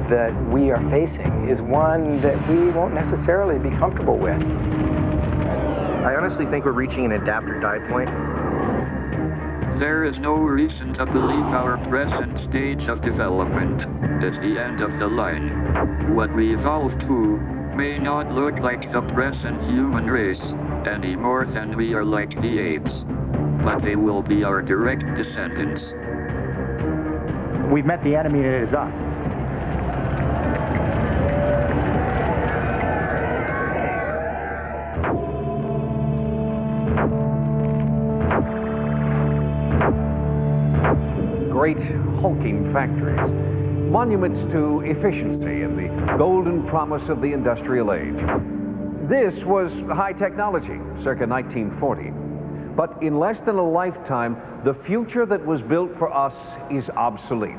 that we are facing is one that we won't necessarily be comfortable with. I honestly think we're reaching an adapt or die point. There is no reason to believe our present stage of development is the end of the line. What we evolve to may not look like the present human race any more than we are like the apes, but they will be our direct descendants. We've met the enemy and it is us. Great hulking factories, monuments to efficiency and the golden promise of the industrial age. This was high technology, circa 1940. But in less than a lifetime, the future that was built for us is obsolete.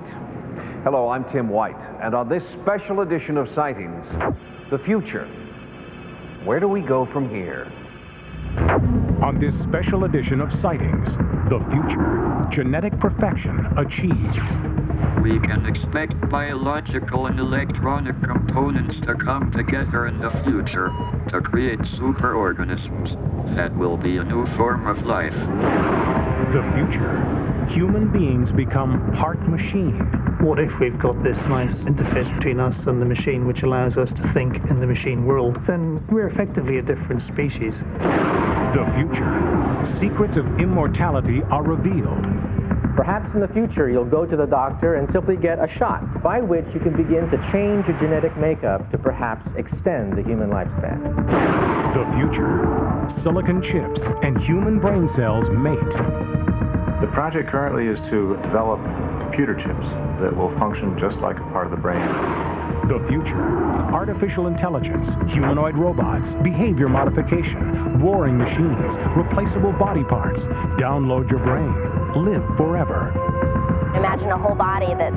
Hello, I'm Tim White, and on this special edition of Sightings, the future. Where do we go from here? On this special edition of Sightings, the future, genetic perfection achieved. We can expect biological and electronic components to come together in the future to create superorganisms that will be a new form of life. The future, human beings become part machine. What if we've got this nice interface between us and the machine which allows us to think in the machine world? Then we're effectively a different species. The future, secrets of immortality are revealed. Perhaps in the future you'll go to the doctor and simply get a shot by which you can begin to change your genetic makeup to perhaps extend the human lifespan. The future, silicon chips and human brain cells mate. The project currently is to develop computer chips that will function just like a part of the brain. The future, artificial intelligence, humanoid robots, behavior modification, warring machines, replaceable body parts. Download your brain. Live forever. Imagine a whole body that's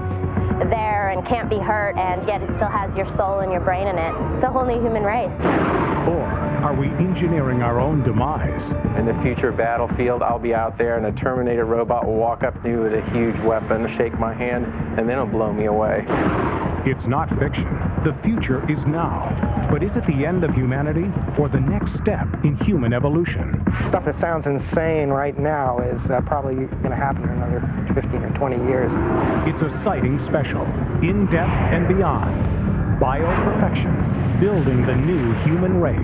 there and can't be hurt, and yet it still has your soul and your brain in it. It's a whole new human race. Or are we engineering our own demise? In the future battlefield, I'll be out there and a Terminator robot will walk up to me with a huge weapon, shake my hand, and then it'll blow me away. It's not fiction. The future is now. But is it the end of humanity or the next step in human evolution? Stuff that sounds insane right now is probably going to happen in another 15 or 20 years. It's a Sighting special, in depth and beyond. Bioperfection, building the new human race.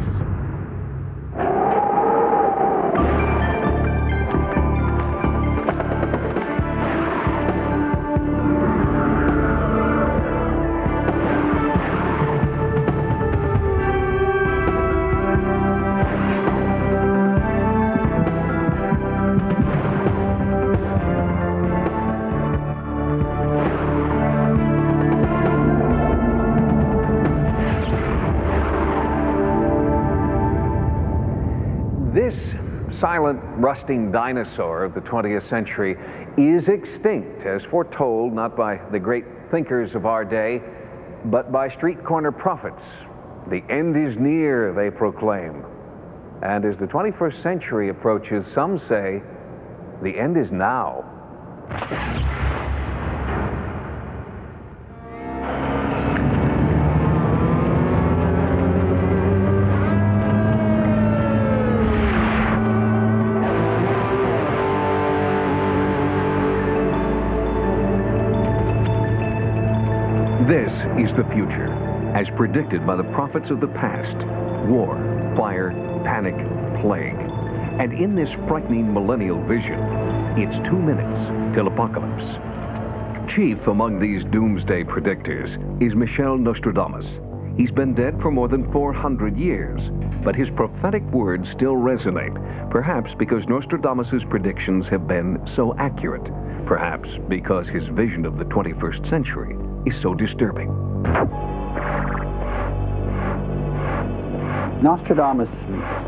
This silent, rusting dinosaur of the 20th century is extinct, as foretold not by the great thinkers of our day, but by street corner prophets. The end is near, they proclaim. And as the 21st century approaches, some say the end is now. This is the future, as predicted by the prophets of the past. War, fire, panic, plague. And in this frightening millennial vision, it's 2 minutes till apocalypse. Chief among these doomsday predictors is Michel Nostradamus. He's been dead for more than 400 years, but his prophetic words still resonate, perhaps because Nostradamus's predictions have been so accurate, perhaps because his vision of the 21st century is so disturbing. Nostradamus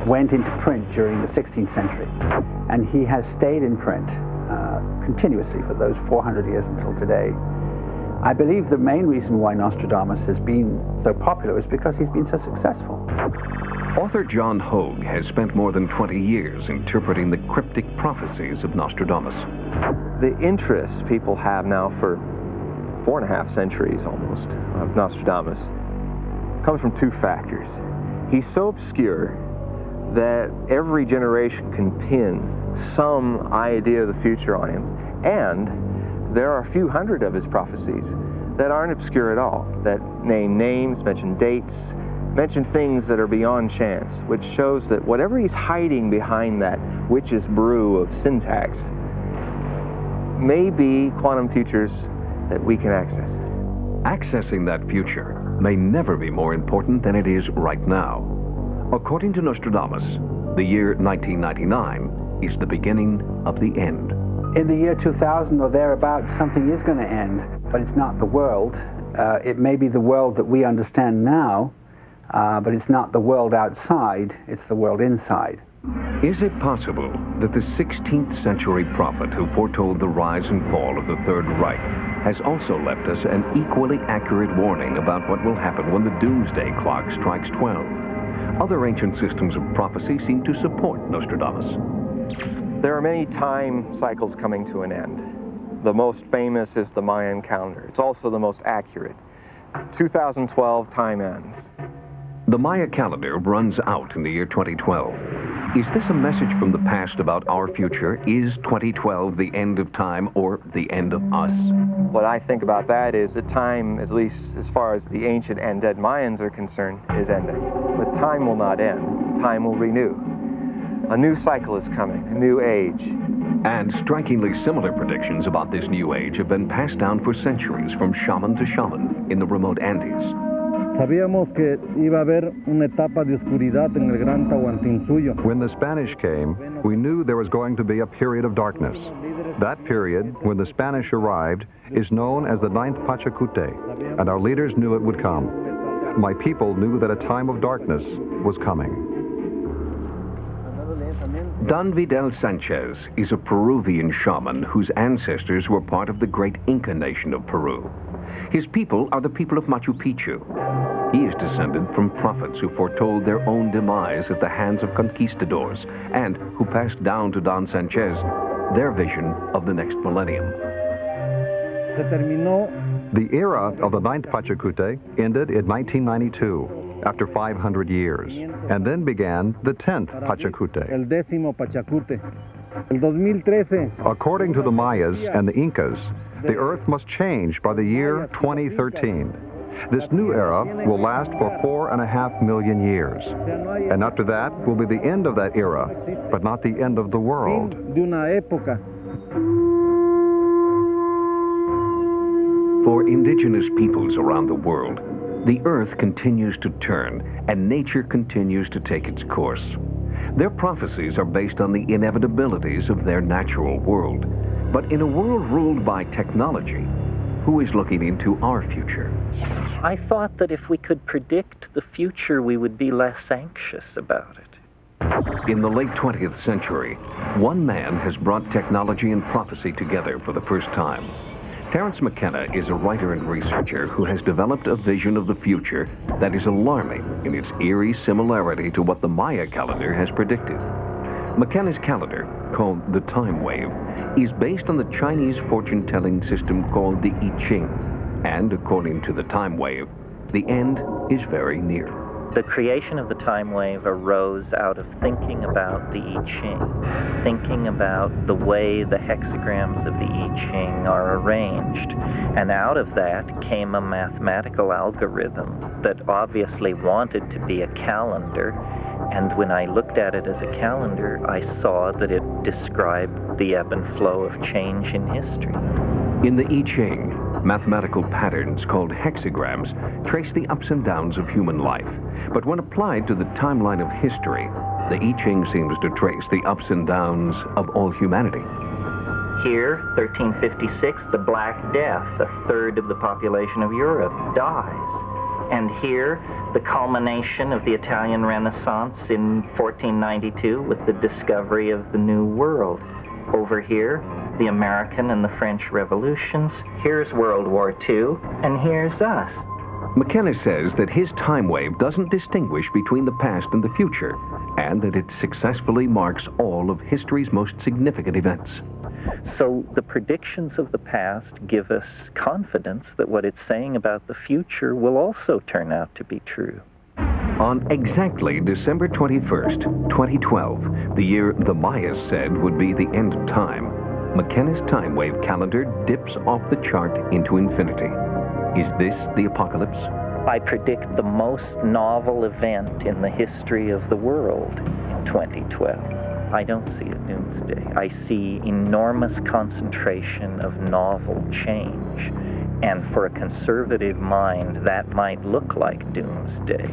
went into print during the 16th century, and he has stayed in print continuously for those 400 years until today. I believe the main reason why Nostradamus has been so popular is because he's been so successful. Author John Hogue has spent more than 20 years interpreting the cryptic prophecies of Nostradamus. The interest people have now for 4.5 centuries almost of Nostradamus comes from two factors. He's so obscure that every generation can pin some idea of the future on him, and there are a few hundred of his prophecies that aren't obscure at all, that name names, mention dates, mention things that are beyond chance, which shows that whatever he's hiding behind that witch's brew of syntax may be quantum futures that we can access. Accessing that future may never be more important than it is right now. According to Nostradamus, the year 1999 is the beginning of the end. In the year 2000 or thereabouts, something is going to end, but it's not the world. It may be the world that we understand now, but it's not the world outside, it's the world inside. Is it possible that the 16th century prophet who foretold the rise and fall of the Third Reich has also left us an equally accurate warning about what will happen when the doomsday clock strikes 12? Other ancient systems of prophecy seem to support Nostradamus. There are many time cycles coming to an end. The most famous is the Mayan calendar. It's also the most accurate. 2012 time ends. The Maya calendar runs out in the year 2012. Is this a message from the past about our future? Is 2012 the end of time or the end of us? What I think about that is that time, at least as far as the ancient and dead Mayans are concerned, is ending. But time will not end. Time will renew. A new cycle is coming, a new age. And strikingly similar predictions about this new age have been passed down for centuries from shaman to shaman in the remote Andes. Sabíamos que iba a haber una etapa de oscuridad en el Gran Tahuantinsuyo. When the Spanish came, we knew there was going to be a period of darkness. That period, when the Spanish arrived, is known as the Ninth Pachacute, and our leaders knew it would come. My people knew that a time of darkness was coming. Don Vidal Sanchez is a Peruvian shaman whose ancestors were part of the great Inca nation of Peru. His people are the people of Machu Picchu. He is descended from prophets who foretold their own demise at the hands of conquistadors and who passed down to Don Sanchez their vision of the next millennium. The era of the Ninth Pachacute ended in 1992, after 500 years, and then began the 10th Pachacute. El 10º Pachacute. El 2013. According to the Mayas and the Incas, the Earth must change by the year 2013. This new era will last for 4.5 million years. And after that will be the end of that era, but not the end of the world. For indigenous peoples around the world, the Earth continues to turn and nature continues to take its course. Their prophecies are based on the inevitabilities of their natural world. But in a world ruled by technology, who is looking into our future? I thought that if we could predict the future, we would be less anxious about it. In the late 20th century, one man has brought technology and prophecy together for the first time. Terence McKenna is a writer and researcher who has developed a vision of the future that is alarming in its eerie similarity to what the Maya calendar has predicted. McKenna's calendar, called the Time Wave, is based on the Chinese fortune-telling system called the I Ching. And according to the Time Wave, the end is very near. The creation of the time wave arose out of thinking about the I Ching, thinking about the way the hexagrams of the I Ching are arranged. And out of that came a mathematical algorithm that obviously wanted to be a calendar. And when I looked at it as a calendar, I saw that it described the ebb and flow of change in history. In the I Ching, mathematical patterns called hexagrams trace the ups and downs of human life. But when applied to the timeline of history, the I Ching seems to trace the ups and downs of all humanity. Here, 1356, the Black Death, a third of the population of Europe, dies. And here, the culmination of the Italian Renaissance in 1492 with the discovery of the New World. Over here, the American and the French Revolutions. Here's World War II, and here's us. McKenna says that his time wave doesn't distinguish between the past and the future, and that it successfully marks all of history's most significant events. So the predictions of the past give us confidence that what it's saying about the future will also turn out to be true. On exactly December 21st, 2012, the year the Mayas said would be the end of time, McKenna's time wave calendar dips off the chart into infinity. Is this the apocalypse? I predict the most novel event in the history of the world in 2012. I don't see a doomsday. I see enormous concentration of novel change. And for a conservative mind, that might look like doomsday,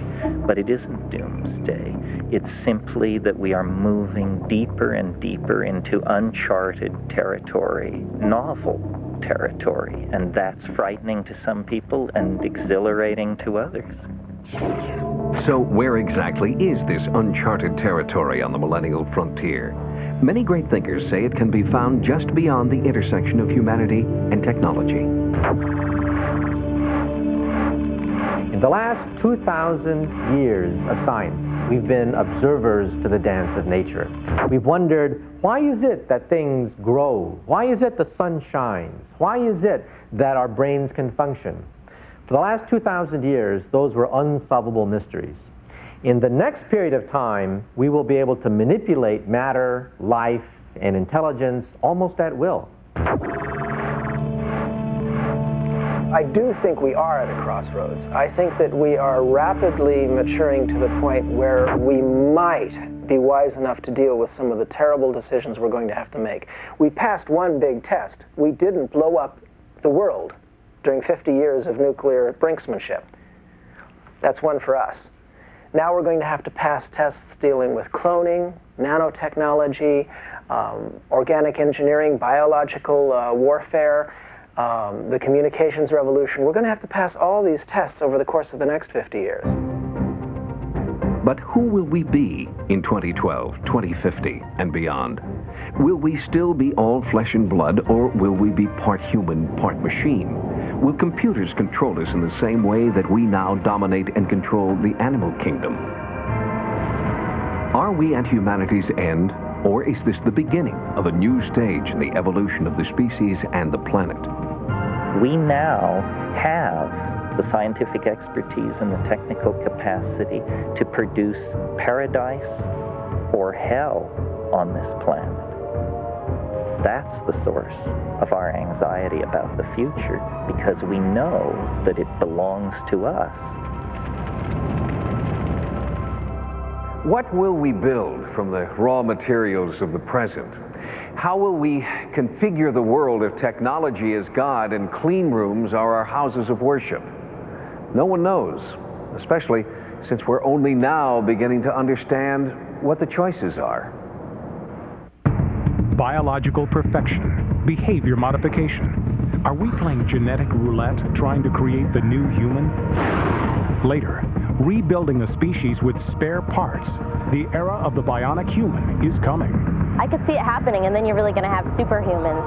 but it isn't doomsday. It's simply that we are moving deeper and deeper into uncharted territory, novel territory, and that's frightening to some people and exhilarating to others. So where exactly is this uncharted territory on the millennial frontier? Many great thinkers say it can be found just beyond the intersection of humanity and technology. In the last 2,000 years of science, we've been observers to the dance of nature. We've wondered, why is it that things grow? Why is it the sun shines? Why is it that our brains can function? For the last 2,000 years, those were unsolvable mysteries. In the next period of time, we will be able to manipulate matter, life, and intelligence almost at will. I do think we are at a crossroads. I think that we are rapidly maturing to the point where we might be wise enough to deal with some of the terrible decisions we're going to have to make. We passed one big test. We didn't blow up the world during 50 years of nuclear brinksmanship. That's one for us. Now we're going to have to pass tests dealing with cloning, nanotechnology, organic engineering, biological warfare, the communications revolution. We're going to have to pass all these tests over the course of the next 50 years. But who will we be in 2012, 2050, and beyond? Will we still be all flesh and blood, or will we be part human, part machine? Will computers control us in the same way that we now dominate and control the animal kingdom? Are we at humanity's end, or is this the beginning of a new stage in the evolution of the species and the planet? We now have the scientific expertise and the technical capacity to produce paradise or hell on this planet. That's the source of our anxiety about the future, because we know that it belongs to us. What will we build from the raw materials of the present? How will we configure the world if technology is God and clean rooms are our houses of worship? No one knows, especially since we're only now beginning to understand what the choices are. Biological perfection, behavior modification. Are we playing genetic roulette, trying to create the new human? Later, rebuilding a species with spare parts. The era of the bionic human is coming. I could see it happening, and then you're really going to have superhumans.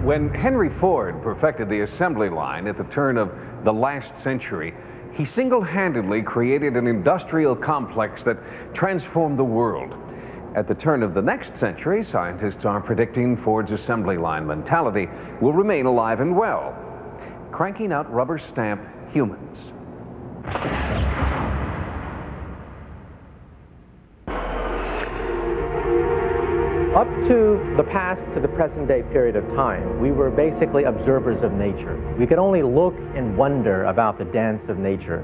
When Henry Ford perfected the assembly line at the turn of the last century, he single-handedly created an industrial complex that transformed the world. At the turn of the next century, scientists are predicting Ford's assembly line mentality will remain alive and well, cranking out rubber stamp humans. Up to the past to the present day period of time, we were basically observers of nature. We could only look and wonder about the dance of nature.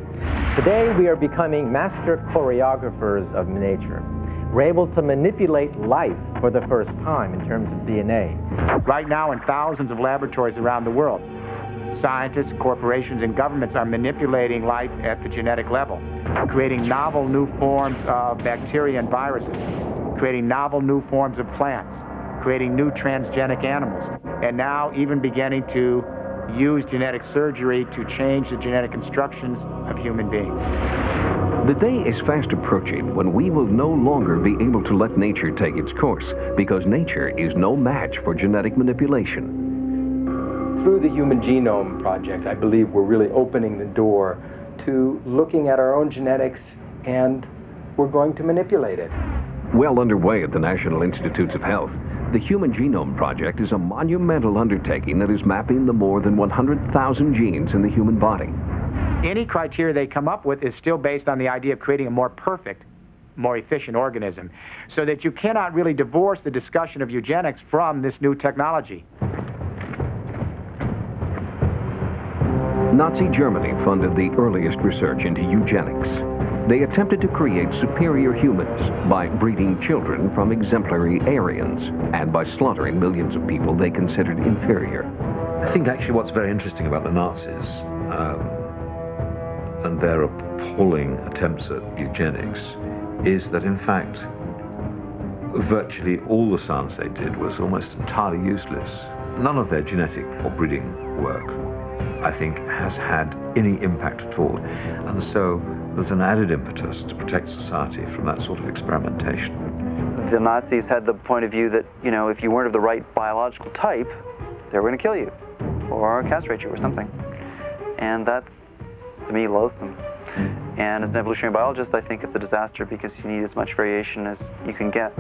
Today we are becoming master choreographers of nature. We're able to manipulate life for the first time in terms of DNA. Right now, in thousands of laboratories around the world, scientists, corporations, and governments are manipulating life at the genetic level, creating novel new forms of bacteria and viruses, creating novel new forms of plants, creating new transgenic animals, and now even beginning to use genetic surgery to change the genetic instructions of human beings. The day is fast approaching when we will no longer be able to let nature take its course, because nature is no match for genetic manipulation. Through the Human Genome Project, I believe we're really opening the door to looking at our own genetics, and we're going to manipulate it. Well underway at the National Institutes of Health, the Human Genome Project is a monumental undertaking that is mapping the more than 100,000 genes in the human body. Any criteria they come up with is still based on the idea of creating a more perfect, more efficient organism, so that you cannot really divorce the discussion of eugenics from this new technology. Nazi Germany funded the earliest research into eugenics. They attempted to create superior humans by breeding children from exemplary Aryans and by slaughtering millions of people they considered inferior. I think actually what's very interesting about the Nazis and their appalling attempts at eugenics is that in fact virtually all the science they did was almost entirely useless. None of their genetic or breeding work, I think, has had any impact at all, and so there's an added impetus to protect society from that sort of experimentation. The Nazis had the point of view that, you know, if you weren't of the right biological type, they were going to kill you or castrate you or something. And that's, to me, loathsome. And as an evolutionary biologist, I think it's a disaster because you need as much variation as you can get.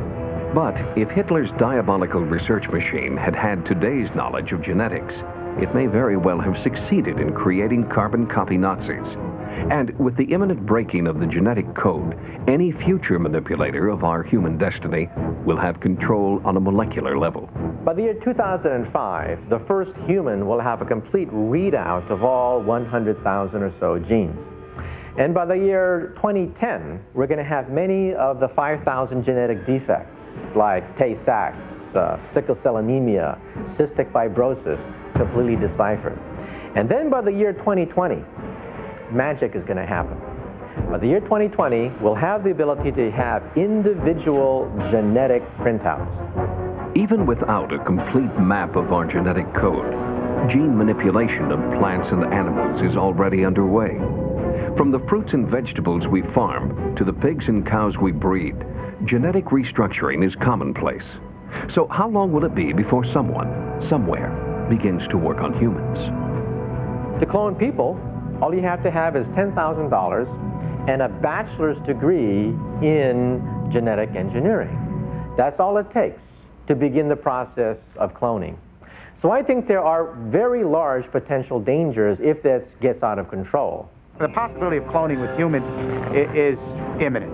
But if Hitler's diabolical research machine had had today's knowledge of genetics, it may very well have succeeded in creating carbon copy Nazis. And with the imminent breaking of the genetic code, any future manipulator of our human destiny will have control on a molecular level. By the year 2005, the first human will have a complete readout of all 100,000 or so genes. And by the year 2010, we're going to have many of the 5,000 genetic defects, like Tay-Sachs, sickle cell anemia, cystic fibrosis, completely deciphered. And then by the year 2020, magic is going to happen. By the year 2020, we'll have the ability to have individual genetic printouts. Even without a complete map of our genetic code, gene manipulation of plants and animals is already underway. From the fruits and vegetables we farm to the pigs and cows we breed, genetic restructuring is commonplace. So how long will it be before someone, somewhere, begins to work on humans? To clone people, all you have to have is $10,000 and a bachelor's degree in genetic engineering. That's all it takes to begin the process of cloning. So I think there are very large potential dangers if this gets out of control. The possibility of cloning with humans is imminent.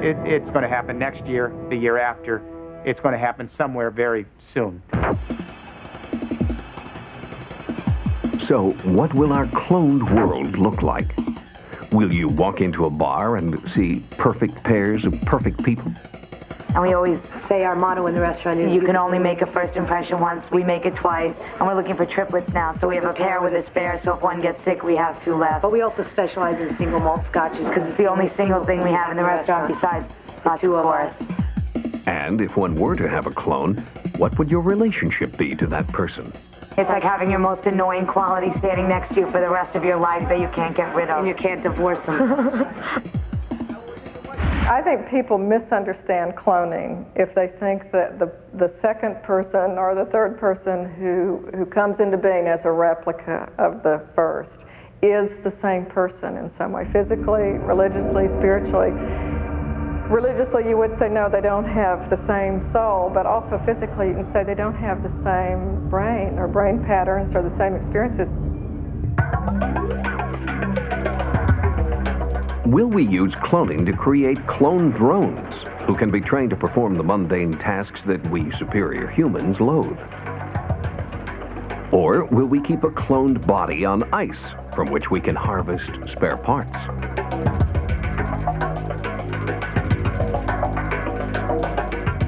It's going to happen next year, the year after. It's going to happen somewhere very soon. So, what will our cloned world look like? Will you walk into a bar and see perfect pairs of perfect people? And we always say our motto in the restaurant is, you can only make a first impression once, we make it twice. And we're looking for triplets now, so we have a pair with a spare, so if one gets sick, we have two left. But we also specialize in single malt scotches, because it's the only single thing we have in the restaurant besides the two of us. And if one were to have a clone, what would your relationship be to that person? It's like having your most annoying quality standing next to you for the rest of your life that you can't get rid of. And you can't divorce them. I think people misunderstand cloning if they think that the second person or the third person who comes into being as a replica of the first is the same person in some way, physically, religiously, spiritually. Religiously, you would say, no, they don't have the same soul, but also physically, you can say they don't have the same brain or brain patterns or the same experiences. Will we use cloning to create clone drones who can be trained to perform the mundane tasks that we superior humans loathe? Or will we keep a cloned body on ice from which we can harvest spare parts?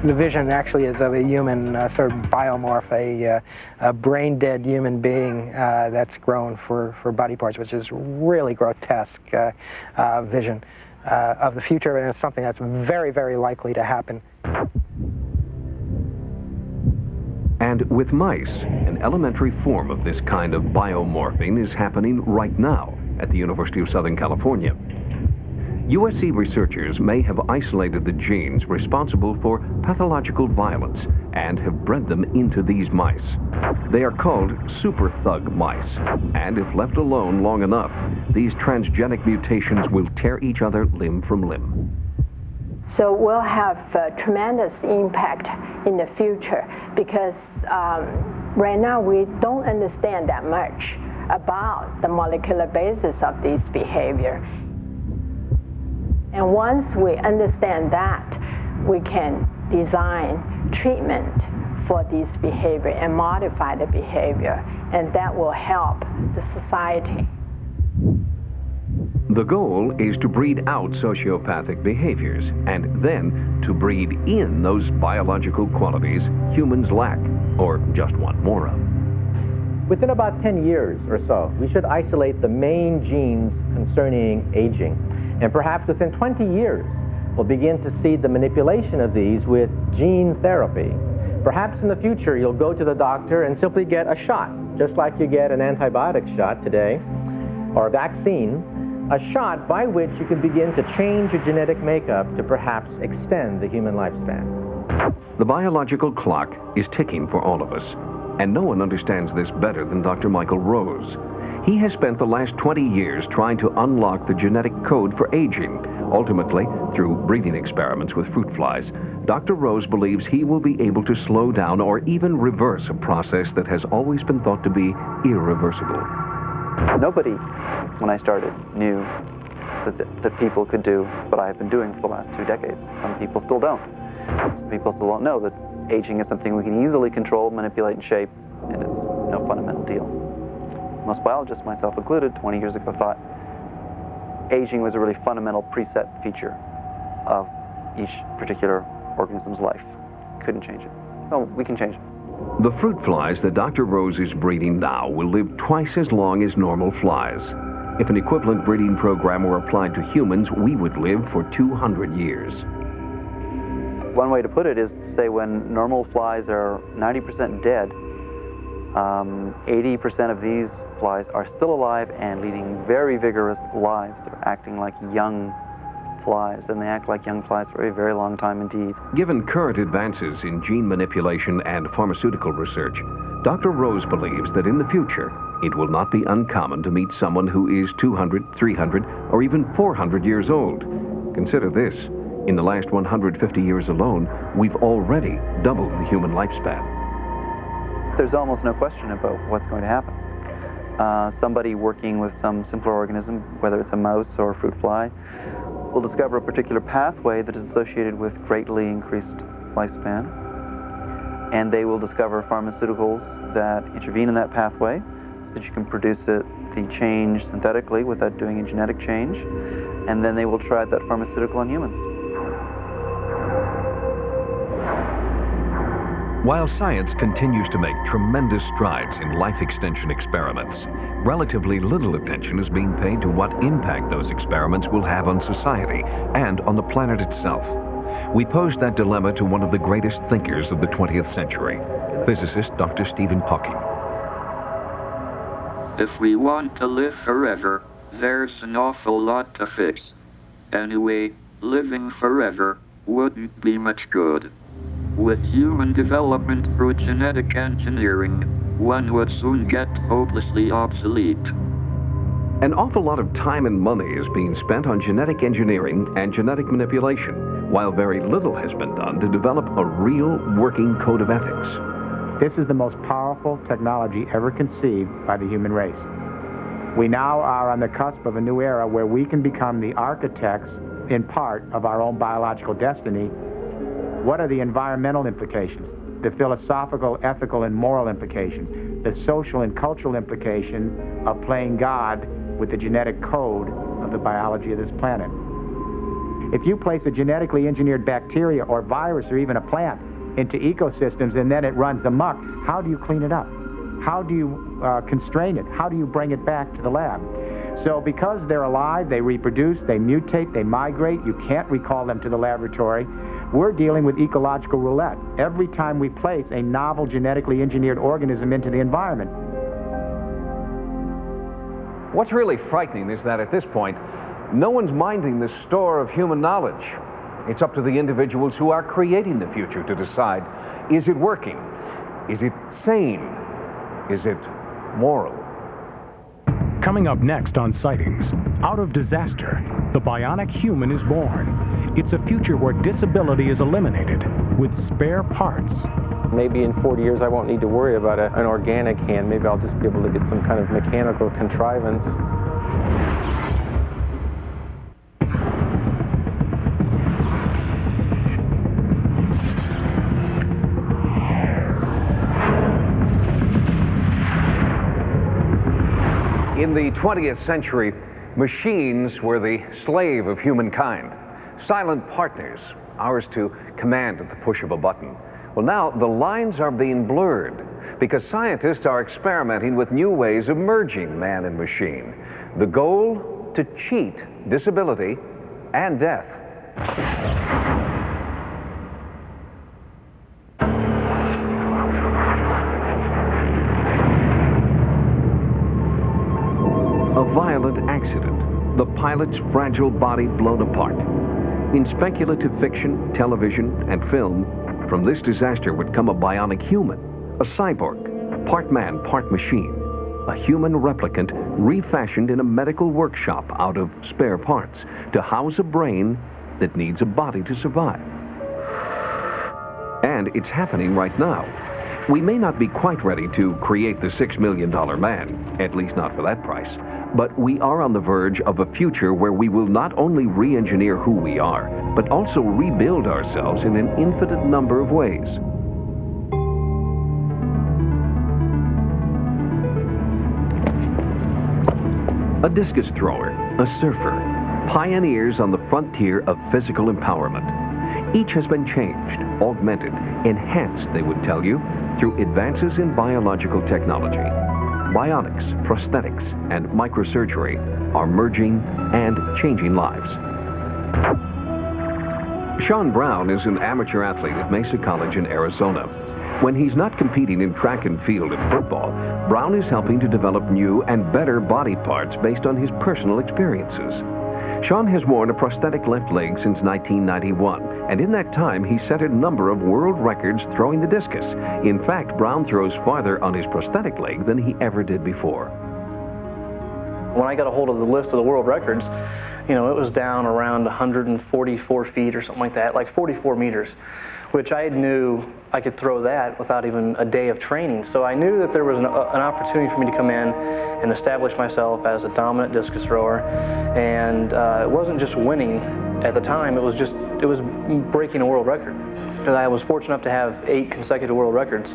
The vision actually is of a human sort of biomorph, a brain-dead human being that's grown for body parts, which is really grotesque vision of the future, and it's something that's very, very likely to happen. And with mice, an elementary form of this kind of biomorphing is happening right now at the University of Southern California. USC researchers may have isolated the genes responsible for pathological violence and have bred them into these mice. They are called super thug mice, and if left alone long enough, these transgenic mutations will tear each other limb from limb. So we'll have tremendous impact in the future because right now we don't understand that much about the molecular basis of this behavior. And once we understand that, we can design treatment for this behavior and modify the behavior, and that will help the society. The goal is to breed out sociopathic behaviors and then to breed in those biological qualities humans lack or just want more of. Within about 10 years or so, we should isolate the main genes concerning aging. And perhaps within 20 years, we'll begin to see the manipulation of these with gene therapy. Perhaps in the future, you'll go to the doctor and simply get a shot, just like you get an antibiotic shot today, or a vaccine, a shot by which you can begin to change your genetic makeup to perhaps extend the human lifespan. The biological clock is ticking for all of us, and no one understands this better than Dr. Michael Rose. He has spent the last 20 years trying to unlock the genetic code for aging. Ultimately, through breeding experiments with fruit flies, Dr. Rose believes he will be able to slow down or even reverse a process that has always been thought to be irreversible. Nobody, when I started, knew that people could do what I have been doing for the last 2 decades. Some people still don't. Some people still don't know that aging is something we can easily control, manipulate, and shape, and it's no fundamental deal. Most biologists, myself included, 20 years ago thought aging was a really fundamental preset feature of each particular organism's life. Couldn't change it. Well, we can change it. The fruit flies that Dr. Rose is breeding now will live twice as long as normal flies. If an equivalent breeding program were applied to humans, we would live for 200 years. One way to put it is to say when normal flies are 90% dead, 80% of these flies are still alive and leading very vigorous lives. They're acting like young flies, and they act like young flies for a very long time indeed. Given current advances in gene manipulation and pharmaceutical research, Dr. Rose believes that in the future, it will not be uncommon to meet someone who is 200, 300, or even 400 years old. Consider this. In the last 150 years alone, we've already doubled the human lifespan. There's almost no question about what's going to happen. Somebody working with some simpler organism, whether it's a mouse or a fruit fly, will discover a particular pathway that is associated with greatly increased lifespan, and they will discover pharmaceuticals that intervene in that pathway so that you can produce the change synthetically without doing a genetic change, and then they will try that pharmaceutical on humans. While science continues to make tremendous strides in life extension experiments, relatively little attention is being paid to what impact those experiments will have on society and on the planet itself. We posed that dilemma to one of the greatest thinkers of the 20th century, physicist Dr. Stephen Hawking. If we want to live forever, there's an awful lot to fix. Anyway, living forever wouldn't be much good. With human development through genetic engineering, one would soon get hopelessly obsolete. An awful lot of time and money is being spent on genetic engineering and genetic manipulation, while very little has been done to develop a real working code of ethics. This is the most powerful technology ever conceived by the human race. We now are on the cusp of a new era where we can become the architects, in part, of our own biological destiny. What are the environmental implications, the philosophical, ethical, and moral implications, the social and cultural implication of playing God with the genetic code of the biology of this planet? If you place a genetically engineered bacteria or virus or even a plant into ecosystems and then it runs amok, how do you clean it up? How do you constrain it? How do you bring it back to the lab? So because they're alive, they reproduce, they mutate, they migrate, you can't recall them to the laboratory. We're dealing with ecological roulette every time we place a novel genetically engineered organism into the environment. What's really frightening is that at this point, No one's minding the store of human knowledge. It's up to the individuals who are creating the future to decide, is it working? Is it sane? Is it moral? Coming up next on Sightings, out of disaster, the bionic human is born. It's a future where disability is eliminated with spare parts. Maybe in 40 years I won't need to worry about an organic hand. Maybe I'll just be able to get some kind of mechanical contrivance. In the 20th century, machines were the slave of humankind, silent partners, ours to command at the push of a button. Well, now the lines are being blurred because scientists are experimenting with new ways of merging man and machine. The goal? To cheat disability and death. A violent accident, the pilot's fragile body blown apart. In speculative fiction, television, and film, from this disaster would come a bionic human, a cyborg, part man, part machine, a human replicant refashioned in a medical workshop out of spare parts to house a brain that needs a body to survive. And it's happening right now. We may not be quite ready to create the $6 million man, at least not for that price, but we are on the verge of a future where we will not only re-engineer who we are, but also rebuild ourselves in an infinite number of ways. A discus thrower, a surfer, pioneers on the frontier of physical empowerment. Each has been changed, augmented, enhanced, they would tell you, through advances in biological technology. Bionics, prosthetics, and microsurgery are merging and changing lives. Sean Brown is an amateur athlete at Mesa College in Arizona. When he's not competing in track and field and football, Brown is helping to develop new and better body parts based on his personal experiences. Sean has worn a prosthetic left leg since 1991, and in that time he set a number of world records throwing the discus. In fact, Brown throws farther on his prosthetic leg than he ever did before. When I got a hold of the list of the world records, you know, it was down around 144 feet or something like that, like 44 meters, which I knew I could throw that without even a day of training. So I knew that there was an opportunity for me to come in and establish myself as a dominant discus thrower. And it wasn't just winning at the time, it was breaking a world record. And I was fortunate enough to have 8 consecutive world records.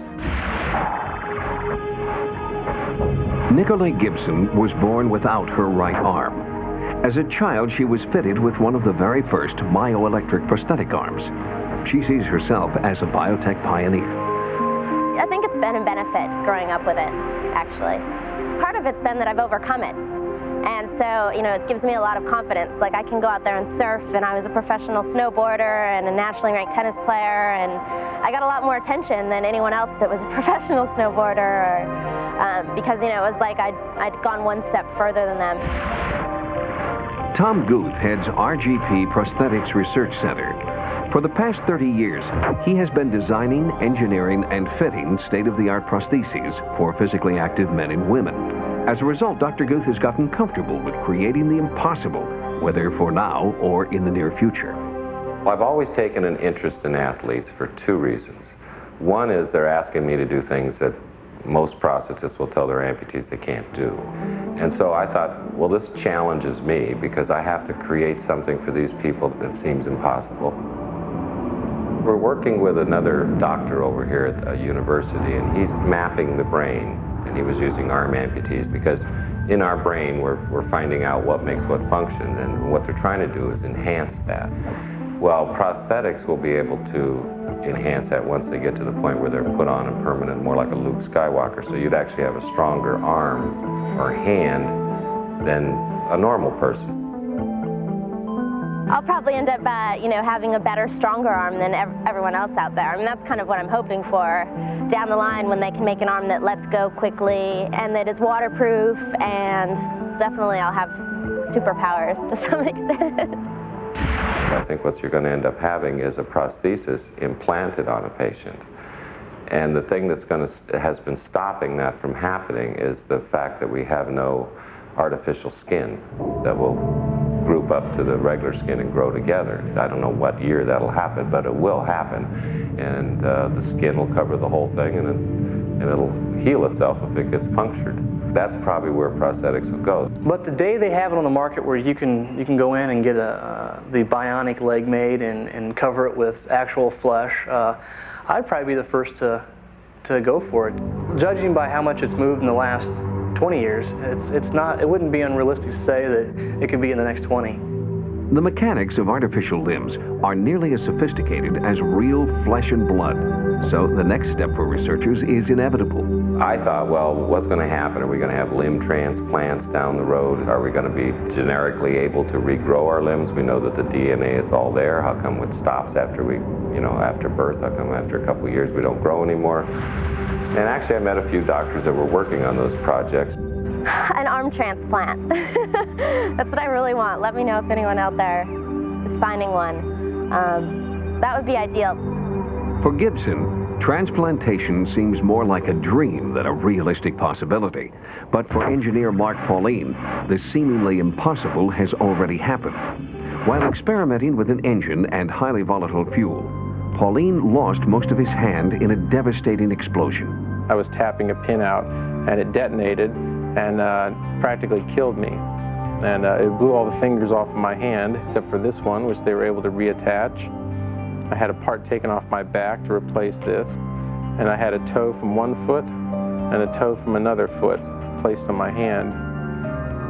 Nicolette Gibson was born without her right arm. As a child, she was fitted with one of the very first myoelectric prosthetic arms. She sees herself as a biotech pioneer. I think it's been a benefit growing up with it, actually. Part of it's been that I've overcome it. And so, you know, it gives me a lot of confidence. Like, I can go out there and surf, and I was a professional snowboarder and a nationally ranked tennis player, and I got a lot more attention than anyone else that was a professional snowboarder, because, you know, it was like I'd gone one step further than them. Tom Guth heads RGP Prosthetics Research Center. For the past 30 years, he has been designing, engineering, and fitting state-of-the-art prostheses for physically active men and women. As a result, Dr. Guth has gotten comfortable with creating the impossible, whether for now or in the near future. Well, I've always taken an interest in athletes for 2 reasons. One is they're asking me to do things that most prosthetists will tell their amputees they can't do. And so I thought, well, this challenges me because I have to create something for these people that seems impossible. We're working with another doctor over here at the university, and he's mapping the brain, and he was using arm amputees because in our brain we're finding out what makes what function, and what they're trying to do is enhance that. Well, prosthetics will be able to enhance that once they get to the point where they're put on and permanent, more like a Luke Skywalker. So you'd actually have a stronger arm or hand than a normal person. I'll probably end up, you know, having a better, stronger arm than everyone else out there. I mean, that's kind of what I'm hoping for down the line, when they can make an arm that lets go quickly and that is waterproof, and definitely I'll have superpowers to some extent. I think what you're going to end up having is a prosthesis implanted on a patient. And the thing that's has been stopping that from happening is the fact that we have no artificial skin that will group up to the regular skin and grow together. I don't know what year that'll happen, but it will happen. And the skin will cover the whole thing, and it'll heal itself if it gets punctured. That's probably where prosthetics will go. But the day they have it on the market where you can go in and get the bionic leg made and cover it with actual flesh, I'd probably be the first to go for it. Judging by how much it's moved in the last 20 years, it wouldn't be unrealistic to say that it could be in the next 20. The mechanics of artificial limbs are nearly as sophisticated as real flesh and blood. So the next step for researchers is inevitable. I thought, well, what's going to happen? Are we going to have limb transplants down the road? Are we going to be generically able to regrow our limbs? We know that the DNA is all there. How come it stops after after birth? How come after a couple of years we don't grow anymore? And actually, I met a few doctors that were working on those projects. An arm transplant. That's what I really want. Let me know if anyone out there is finding one. That would be ideal. For Gibson, transplantation seems more like a dream than a realistic possibility. But for engineer Mark Pauline, the seemingly impossible has already happened. While experimenting with an engine and highly volatile fuel, Pauline lost most of his hand in a devastating explosion. I was tapping a pin out, and it detonated and practically killed me. And it blew all the fingers off of my hand, except for this one, which they were able to reattach. I had a part taken off my back to replace this, and I had a toe from one foot and a toe from another foot placed on my hand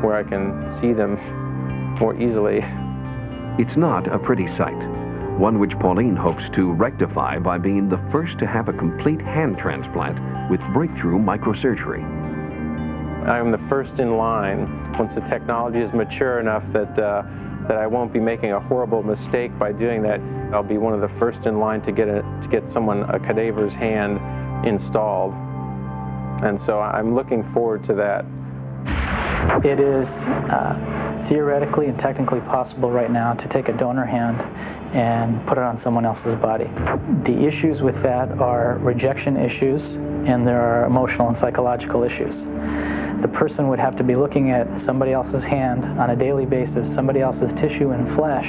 where I can see them more easily. It's not a pretty sight, one which Pauline hopes to rectify by being the first to have a complete hand transplant with breakthrough microsurgery. I'm the first in line. Once the technology is mature enough that I won't be making a horrible mistake by doing that, I'll be one of the first in line to get someone a cadaver's hand installed. And so I'm looking forward to that. It is theoretically and technically possible right now to take a donor hand and put it on someone else's body. The issues with that are rejection issues, and there are emotional and psychological issues. The person would have to be looking at somebody else's hand on a daily basis, somebody else's tissue and flesh,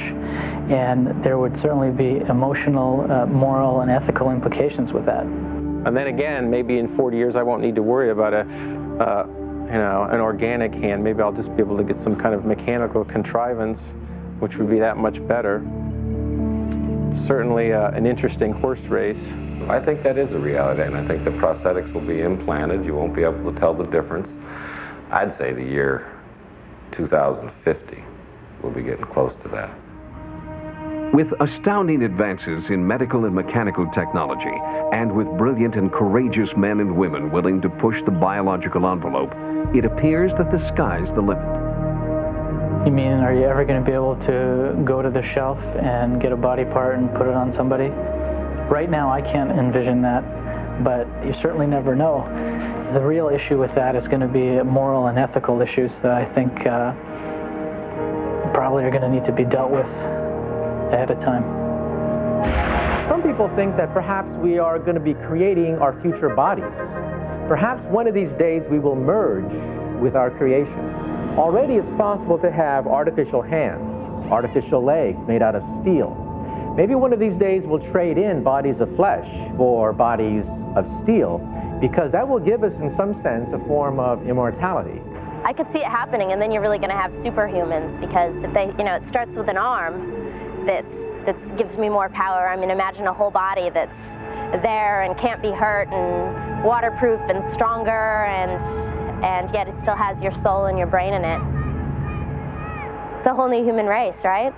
and there would certainly be emotional, moral, and ethical implications with that. And then again, maybe in 40 years I won't need to worry about an organic hand. Maybe I'll just be able to get some kind of mechanical contrivance, which would be that much better. Certainly an interesting horse race. I think that is a reality, and I think the prosthetics will be implanted. You won't be able to tell the difference. I'd say the year 2050, we'll be getting close to that. With astounding advances in medical and mechanical technology, and with brilliant and courageous men and women willing to push the biological envelope, it appears that the sky's the limit. You mean, are you ever going to be able to go to the shelf and get a body part and put it on somebody? Right now, I can't envision that, but you certainly never know. The real issue with that is going to be moral and ethical issues that I think probably are going to need to be dealt with ahead of time. Some people think that perhaps we are going to be creating our future bodies. Perhaps one of these days we will merge with our creation. Already it's possible to have artificial hands, artificial legs made out of steel. Maybe one of these days we'll trade in bodies of flesh for bodies of steel, because that will give us, in some sense, a form of immortality. I could see it happening, and then you're really going to have superhumans, because if they, it starts with an arm that gives me more power. I mean, imagine a whole body that's there and can't be hurt and waterproof and stronger, and yet it still has your soul and your brain in it. It's a whole new human race, right?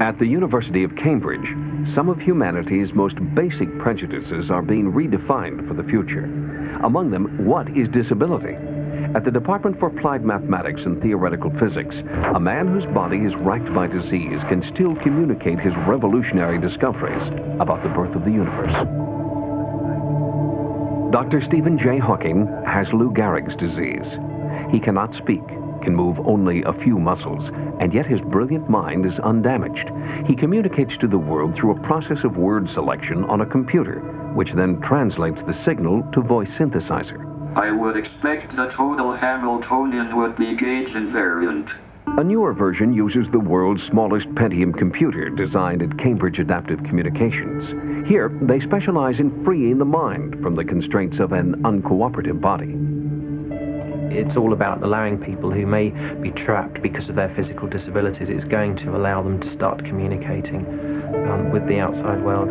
At the University of Cambridge, some of humanity's most basic prejudices are being redefined for the future. Among them, what is disability? At the Department for Applied Mathematics and Theoretical Physics, a man whose body is racked by disease can still communicate his revolutionary discoveries about the birth of the universe. Dr. Stephen J. Hawking has Lou Gehrig's disease. He cannot speak, can move only a few muscles, and yet his brilliant mind is undamaged. He communicates to the world through a process of word selection on a computer, which then translates the signal to voice synthesizer. I would expect the total Hamiltonian would be gauge invariant. A newer version uses the world's smallest Pentium computer designed at Cambridge Adaptive Communications. Here, they specialize in freeing the mind from the constraints of an uncooperative body. It's all about allowing people who may be trapped because of their physical disabilities. It's going to allow them to start communicating with the outside world.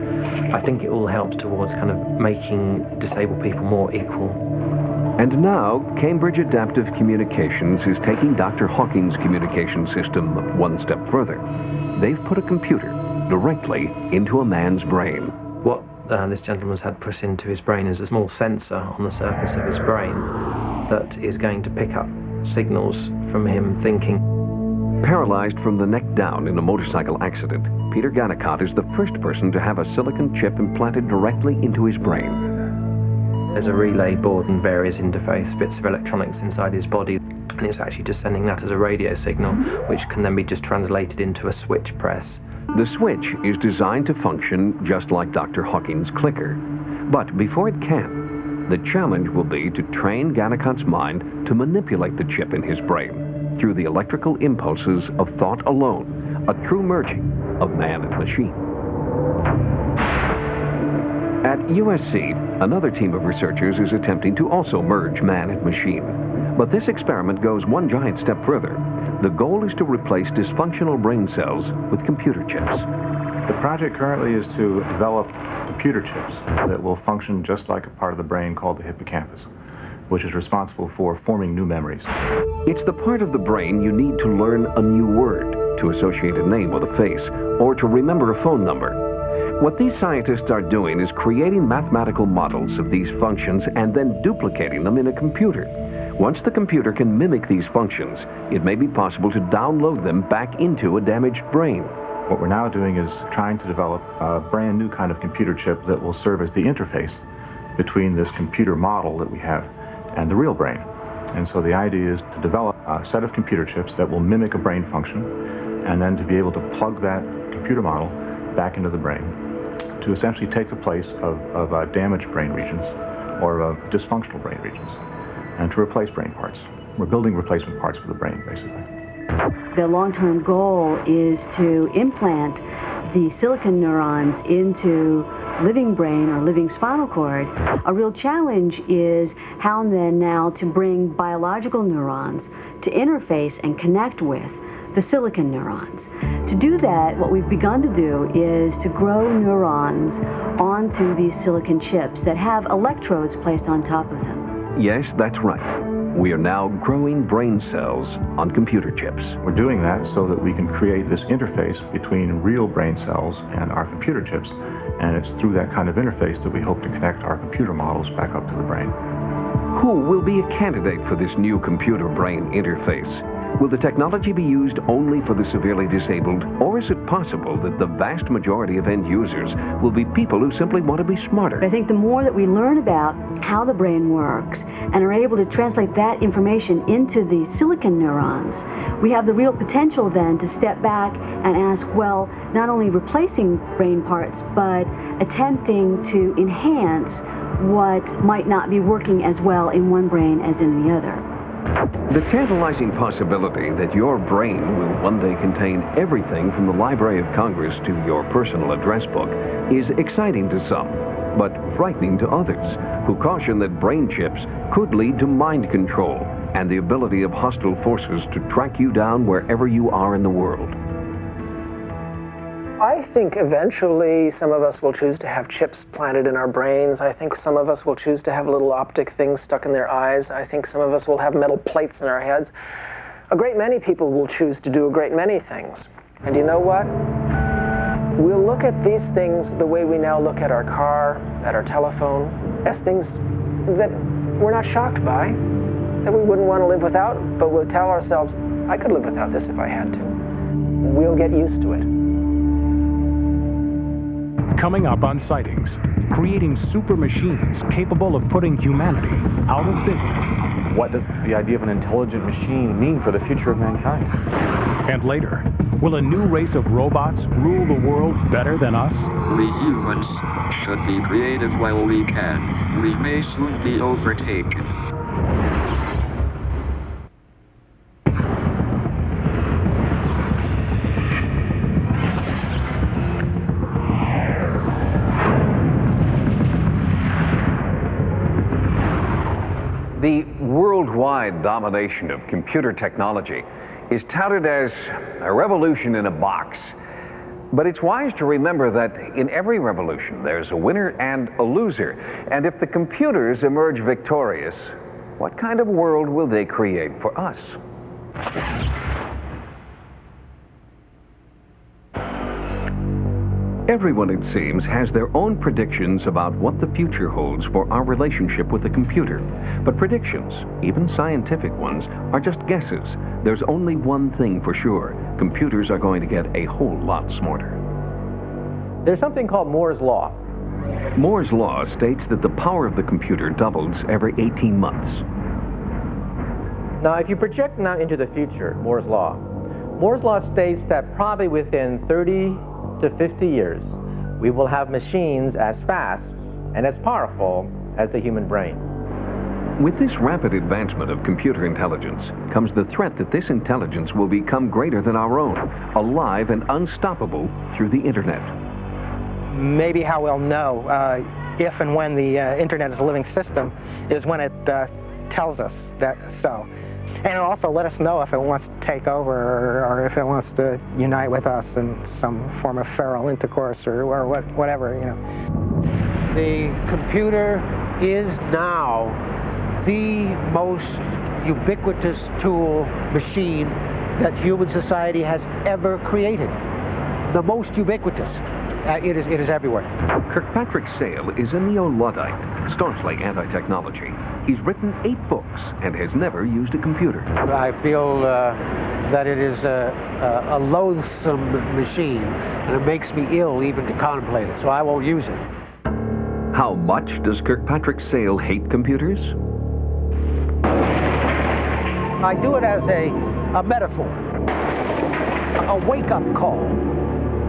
I think it all helps towards kind of making disabled people more equal. And now, Cambridge Adaptive Communications is taking Dr. Hawking's communication system one step further. They've put a computer directly into a man's brain. What this gentleman's had put into his brain is a small sensor on the surface of his brain that is going to pick up signals from him thinking. Paralyzed from the neck down in a motorcycle accident, Peter Gannicott is the first person to have a silicon chip implanted directly into his brain. There's a relay board and various interface bits of electronics inside his body, and it's actually just sending that as a radio signal, which can then be just translated into a switch press. The switch is designed to function just like Dr. Hawking's clicker. But before it can, the challenge will be to train Gannicott's mind to manipulate the chip in his brain through the electrical impulses of thought alone, a true merging of man and machine. At USC, another team of researchers is attempting to also merge man and machine. But this experiment goes one giant step further. The goal is to replace dysfunctional brain cells with computer chips. The project currently is to develop computer chips that will function just like a part of the brain called the hippocampus, which is responsible for forming new memories. It's the part of the brain you need to learn a new word, to associate a name with a face, or to remember a phone number. What these scientists are doing is creating mathematical models of these functions and then duplicating them in a computer. Once the computer can mimic these functions, it may be possible to download them back into a damaged brain. What we're now doing is trying to develop a brand new kind of computer chip that will serve as the interface between this computer model that we have and the real brain. And so the idea is to develop a set of computer chips that will mimic a brain function, and then to be able to plug that computer model back into the brain to essentially take the place of damaged brain regions or of dysfunctional brain regions, and to replace brain parts. We're building replacement parts for the brain, basically. The long-term goal is to implant the silicon neurons into living brain or living spinal cord. A real challenge is how then now to bring biological neurons to interface and connect with the silicon neurons. To do that, what we've begun to do is to grow neurons onto these silicon chips that have electrodes placed on top of them. Yes, that's right. We are now growing brain cells on computer chips. We're doing that so that we can create this interface between real brain cells and our computer chips, and it's through that kind of interface that we hope to connect our computer models back up to the brain. Who will be a candidate for this new computer-brain interface? Will the technology be used only for the severely disabled, or is it possible that the vast majority of end users will be people who simply want to be smarter? I think the more that we learn about how the brain works and are able to translate that information into the silicon neurons, we have the real potential then to step back and ask, well, not only replacing brain parts, but attempting to enhance what might not be working as well in one brain as in the other. The tantalizing possibility that your brain will one day contain everything from the Library of Congress to your personal address book is exciting to some, but frightening to others, who caution that brain chips could lead to mind control and the ability of hostile forces to track you down wherever you are in the world. I think eventually some of us will choose to have chips planted in our brains. I think some of us will choose to have little optic things stuck in their eyes. I think some of us will have metal plates in our heads. A great many people will choose to do a great many things. And you know what? We'll look at these things the way we now look at our car, at our telephone, as things that we're not shocked by, that we wouldn't want to live without, but we'll tell ourselves, I could live without this if I had to. We'll get used to it. Coming up on Sightings, creating super machines capable of putting humanity out of business. what does the idea of an intelligent machine mean for the future of mankind? And later, will a new race of robots rule the world better than us? We humans should be creative while we can. We may soon be overtaken. The worldwide domination of computer technology is touted as a revolution in a box. But it's wise to remember that in every revolution there's a winner and a loser. And if the computers emerge victorious, what kind of world will they create for us? Everyone, it seems, has their own predictions about what the future holds for our relationship with the computer. But predictions, even scientific ones, are just guesses. There's only one thing for sure. Computers are going to get a whole lot smarter. There's something called Moore's Law. Moore's Law states that the power of the computer doubles every 18 months. Now, if you project now into the future, Moore's Law states that probably within 30 to 50 years, we will have machines as fast and as powerful as the human brain. With this rapid advancement of computer intelligence comes the threat that this intelligence will become greater than our own, alive and unstoppable through the internet. Maybe how we'll know if and when the internet is a living system is when it tells us that so. And it'll also let us know if it wants to take over or if it wants to unite with us in some form of feral intercourse or whatever, you know. The computer is now the most ubiquitous tool, machine, that human society has ever created. The most ubiquitous. It is everywhere. Kirkpatrick Sale is a neo-Luddite, staunchly anti-technology. He's written 8 books and has never used a computer. I feel that it is a loathsome machine, and it makes me ill even to contemplate it, so I won't use it. How much does Kirkpatrick Sale hate computers? I do it as a metaphor, a wake-up call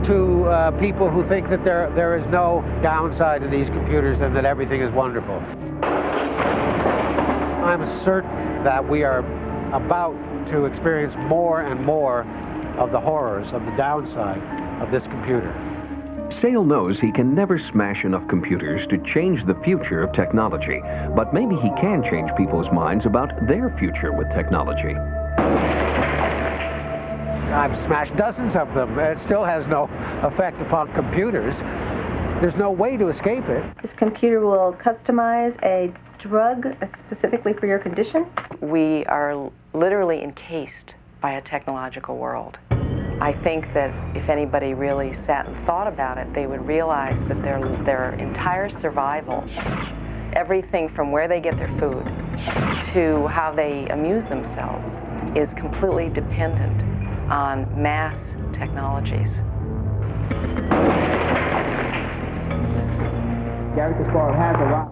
to people who think that there is no downside to these computers and that everything is wonderful. I'm certain that we are about to experience more and more of the horrors of the downside of this computer. Sale knows he can never smash enough computers to change the future of technology, but maybe he can change people's minds about their future with technology. I've smashed dozens of them. It still has no effect upon computers. There's no way to escape it. This computer will customize a drug specifically for your condition. We are literally encased by a technological world. I think that if anybody really sat and thought about it, they would realize that their entire survival, everything from where they get their food to how they amuse themselves, is completely dependent on mass technologies. Gary Kasparov has arrived.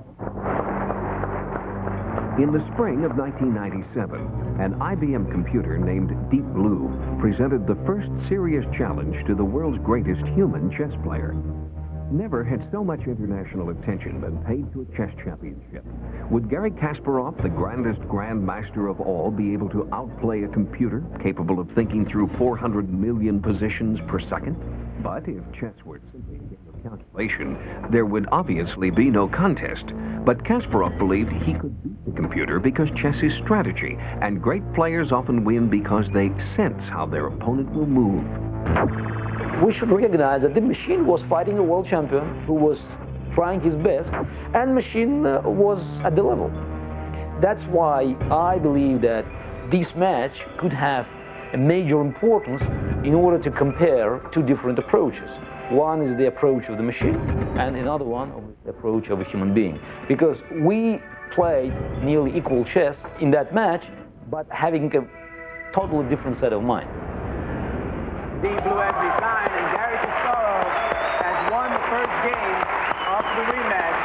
In the spring of 1997, an IBM computer named Deep Blue presented the first serious challenge to the world's greatest human chess player. Never had so much international attention been paid to a chess championship. Would Garry Kasparov, the grandest grandmaster of all, be able to outplay a computer capable of thinking through 400 million positions per second? But if chess were simply a game of calculation, there would obviously be no contest. But Kasparov believed he could beat the computer because chess is strategy, and great players often win because they sense how their opponent will move. We should recognize that the machine was fighting a world champion who was trying his best, and the machine was at the level. That's why I believe that this match could have a major importance in order to compare 2 different approaches. One is the approach of the machine, and another one is the approach of a human being. Because we played nearly equal chess in that match, but having a totally different set of mind. Deep Blue has resigned, and Garry Kasparov has won the first game of the rematch.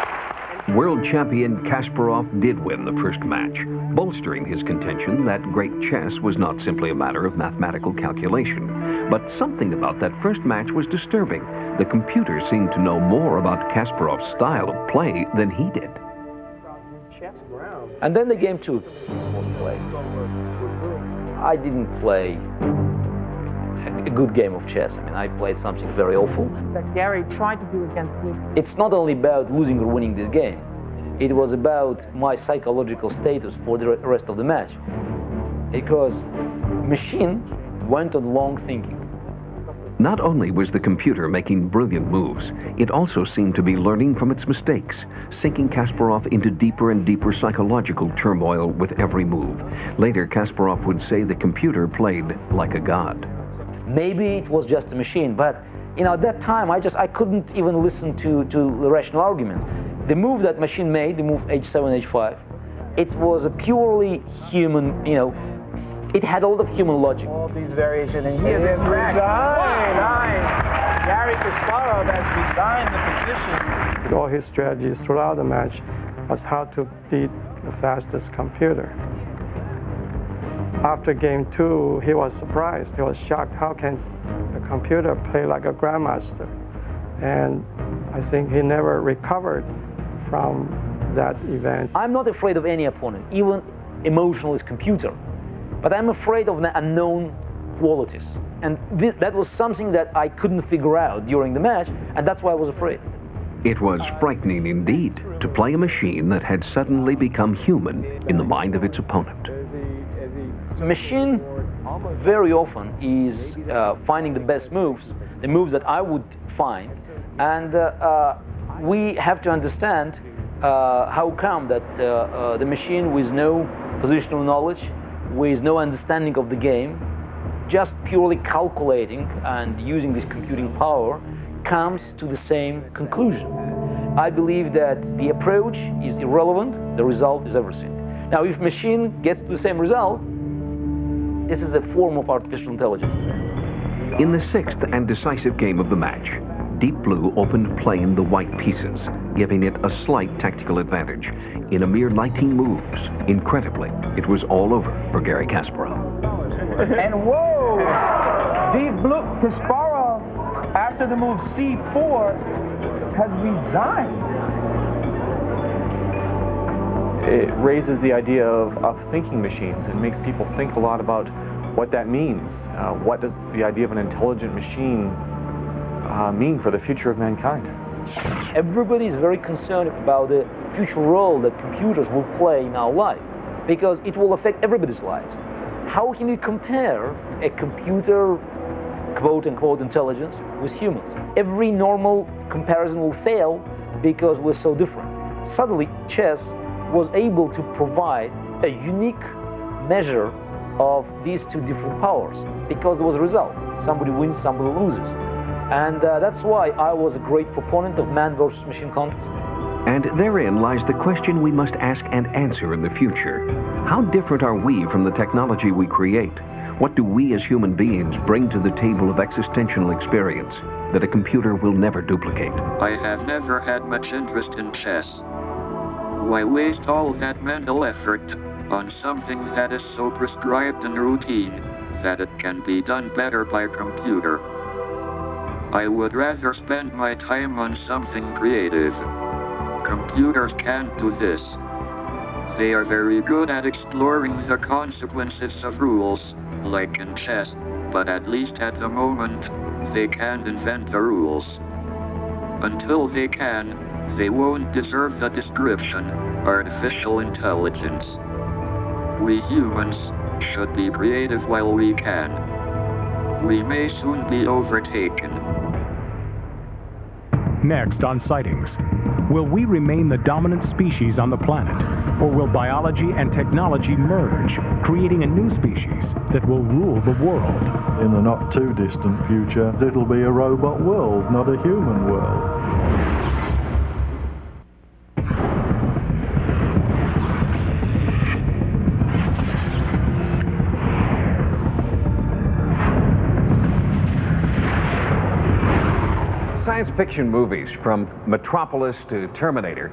And World champion Kasparov did win the first match, bolstering his contention that great chess was not simply a matter of mathematical calculation. But something about that first match was disturbing. The computer seemed to know more about Kasparov's style of play than he did. And then the game 2 was played. I didn't play a good game of chess. I mean, I played something very awful. That Gary tried to do against me. It's not only about losing or winning this game. It was about my psychological status for the rest of the match. Because machine went on long thinking. Not only was the computer making brilliant moves, it also seemed to be learning from its mistakes, sinking Kasparov into deeper and deeper psychological turmoil with every move. Later, Kasparov would say the computer played like a god. Maybe it was just a machine, but you know, at that time I couldn't even listen to the rational arguments. The move that machine made, the move h7, h5, it was a purely human, you know, it had a lot of human logic. All these variations, and he has designed. Gary Kasparov has designed the position. All his strategies throughout the match was how to beat the fastest computer. After game 2, he was surprised. He was shocked. How can the computer play like a grandmaster? And I think he never recovered from that event. I'm not afraid of any opponent, even emotionless computer. But I'm afraid of the unknown qualities. And that was something that I couldn't figure out during the match, and that's why I was afraid. It was frightening indeed to play a machine that had suddenly become human in the mind of its opponent. Machine very often is finding the best moves, the moves that I would find, and we have to understand how come that the machine with no positional knowledge, with no understanding of the game, just purely calculating and using this computing power, comes to the same conclusion. I believe that the approach is irrelevant, the result is everything. Now, if machine gets to the same result, this is a form of artificial intelligence. In the sixth and decisive game of the match, Deep Blue opened playing the white pieces, giving it a slight tactical advantage. In a mere 19 moves, incredibly, it was all over for Gary Kasparov. And whoa! Deep Blue, Kasparov, after the move c4, has resigned. It raises the idea of thinking machines and makes people think a lot about what that means. What does the idea of an intelligent machine mean for the future of mankind? Everybody is very concerned about the future role that computers will play in our life, because it will affect everybody's lives. How can you compare a computer, quote-unquote, intelligence with humans? Every normal comparison will fail because we're so different. Suddenly, chess was able to provide a unique measure of these two different powers, because there was a result. Somebody wins, somebody loses. And that's why I was a great proponent of man versus machine contest. And therein lies the question we must ask and answer in the future. How different are we from the technology we create? What do we as human beings bring to the table of existential experience that a computer will never duplicate? I have never had much interest in chess. Why waste all that mental effort on something that is so prescribed and routine that it can be done better by a computer? I would rather spend my time on something creative. Computers can't do this. They are very good at exploring the consequences of rules, like in chess, but at least at the moment, they can't invent the rules. Until they can, they won't deserve the description, artificial intelligence. We humans should be creative while we can. We may soon be overtaken. Next on Sightings, will we remain the dominant species on the planet, or will biology and technology merge, creating a new species that will rule the world? In the not too distant future, it'll be a robot world, not a human world. Science fiction movies, from Metropolis to Terminator,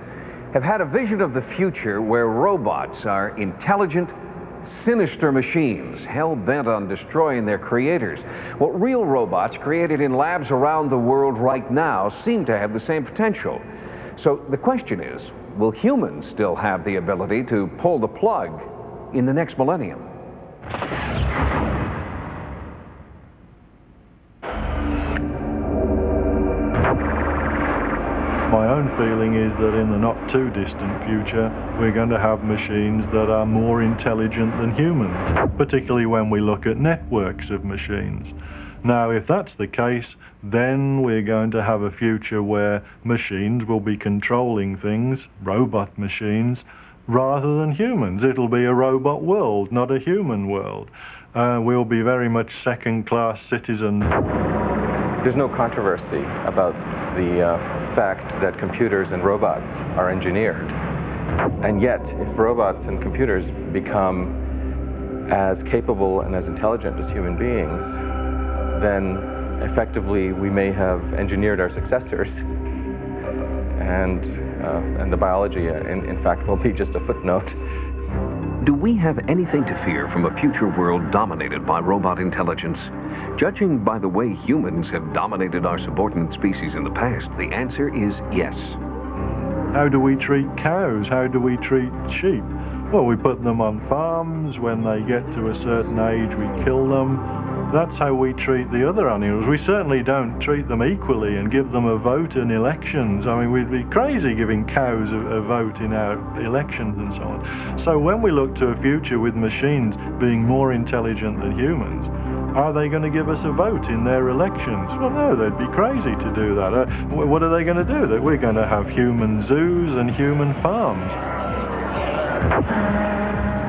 have had a vision of the future where robots are intelligent, sinister machines hell-bent on destroying their creators. Well, real robots created in labs around the world right now seem to have the same potential. So the question is, will humans still have the ability to pull the plug in the next millennium? My own feeling is that in the not too distant future, we're going to have machines that are more intelligent than humans, particularly when we look at networks of machines. Now, if that's the case, then we're going to have a future where machines will be controlling things, robot machines, rather than humans. It'll be a robot world, not a human world. We'll be very much second-class citizens. There's no controversy about the fact that computers and robots are engineered. And yet, if robots and computers become as capable and as intelligent as human beings, then effectively we may have engineered our successors. And the biology, in fact, will be just a footnote. Do we have anything to fear from a future world dominated by robot intelligence? Judging by the way humans have dominated our subordinate species in the past, the answer is yes. How do we treat cows? How do we treat sheep? Well, we put them on farms. When they get to a certain age, we kill them. That's how we treat the other animals. We certainly don't treat them equally and give them a vote in elections. I mean, we'd be crazy giving cows a vote in our elections and so on. So when we look to a future with machines being more intelligent than humans, are they going to give us a vote in their elections? Well, no, they'd be crazy to do that. What are they going to do? That we're going to have human zoos and human farms.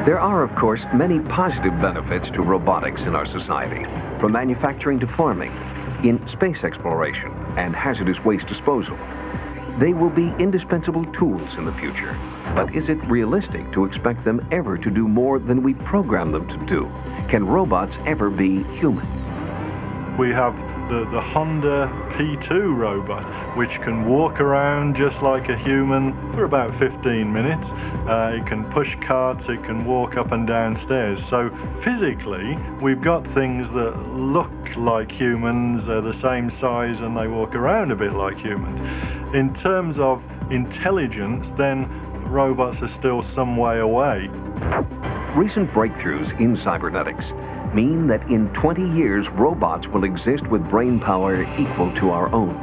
There are, of course, many positive benefits to robotics in our society, from manufacturing to farming, in space exploration and hazardous waste disposal. They will be indispensable tools in the future, but is it realistic to expect them ever to do more than we program them to do? Can robots ever be human? We have the Honda P2 robot, which can walk around just like a human for about 15 minutes. It can push carts, it can walk up and down stairs. So physically, we've got things that look like humans, they're the same size and they walk around a bit like humans. In terms of intelligence, then robots are still some way away. Recent breakthroughs in cybernetics mean that in 20 years, robots will exist with brain power equal to our own.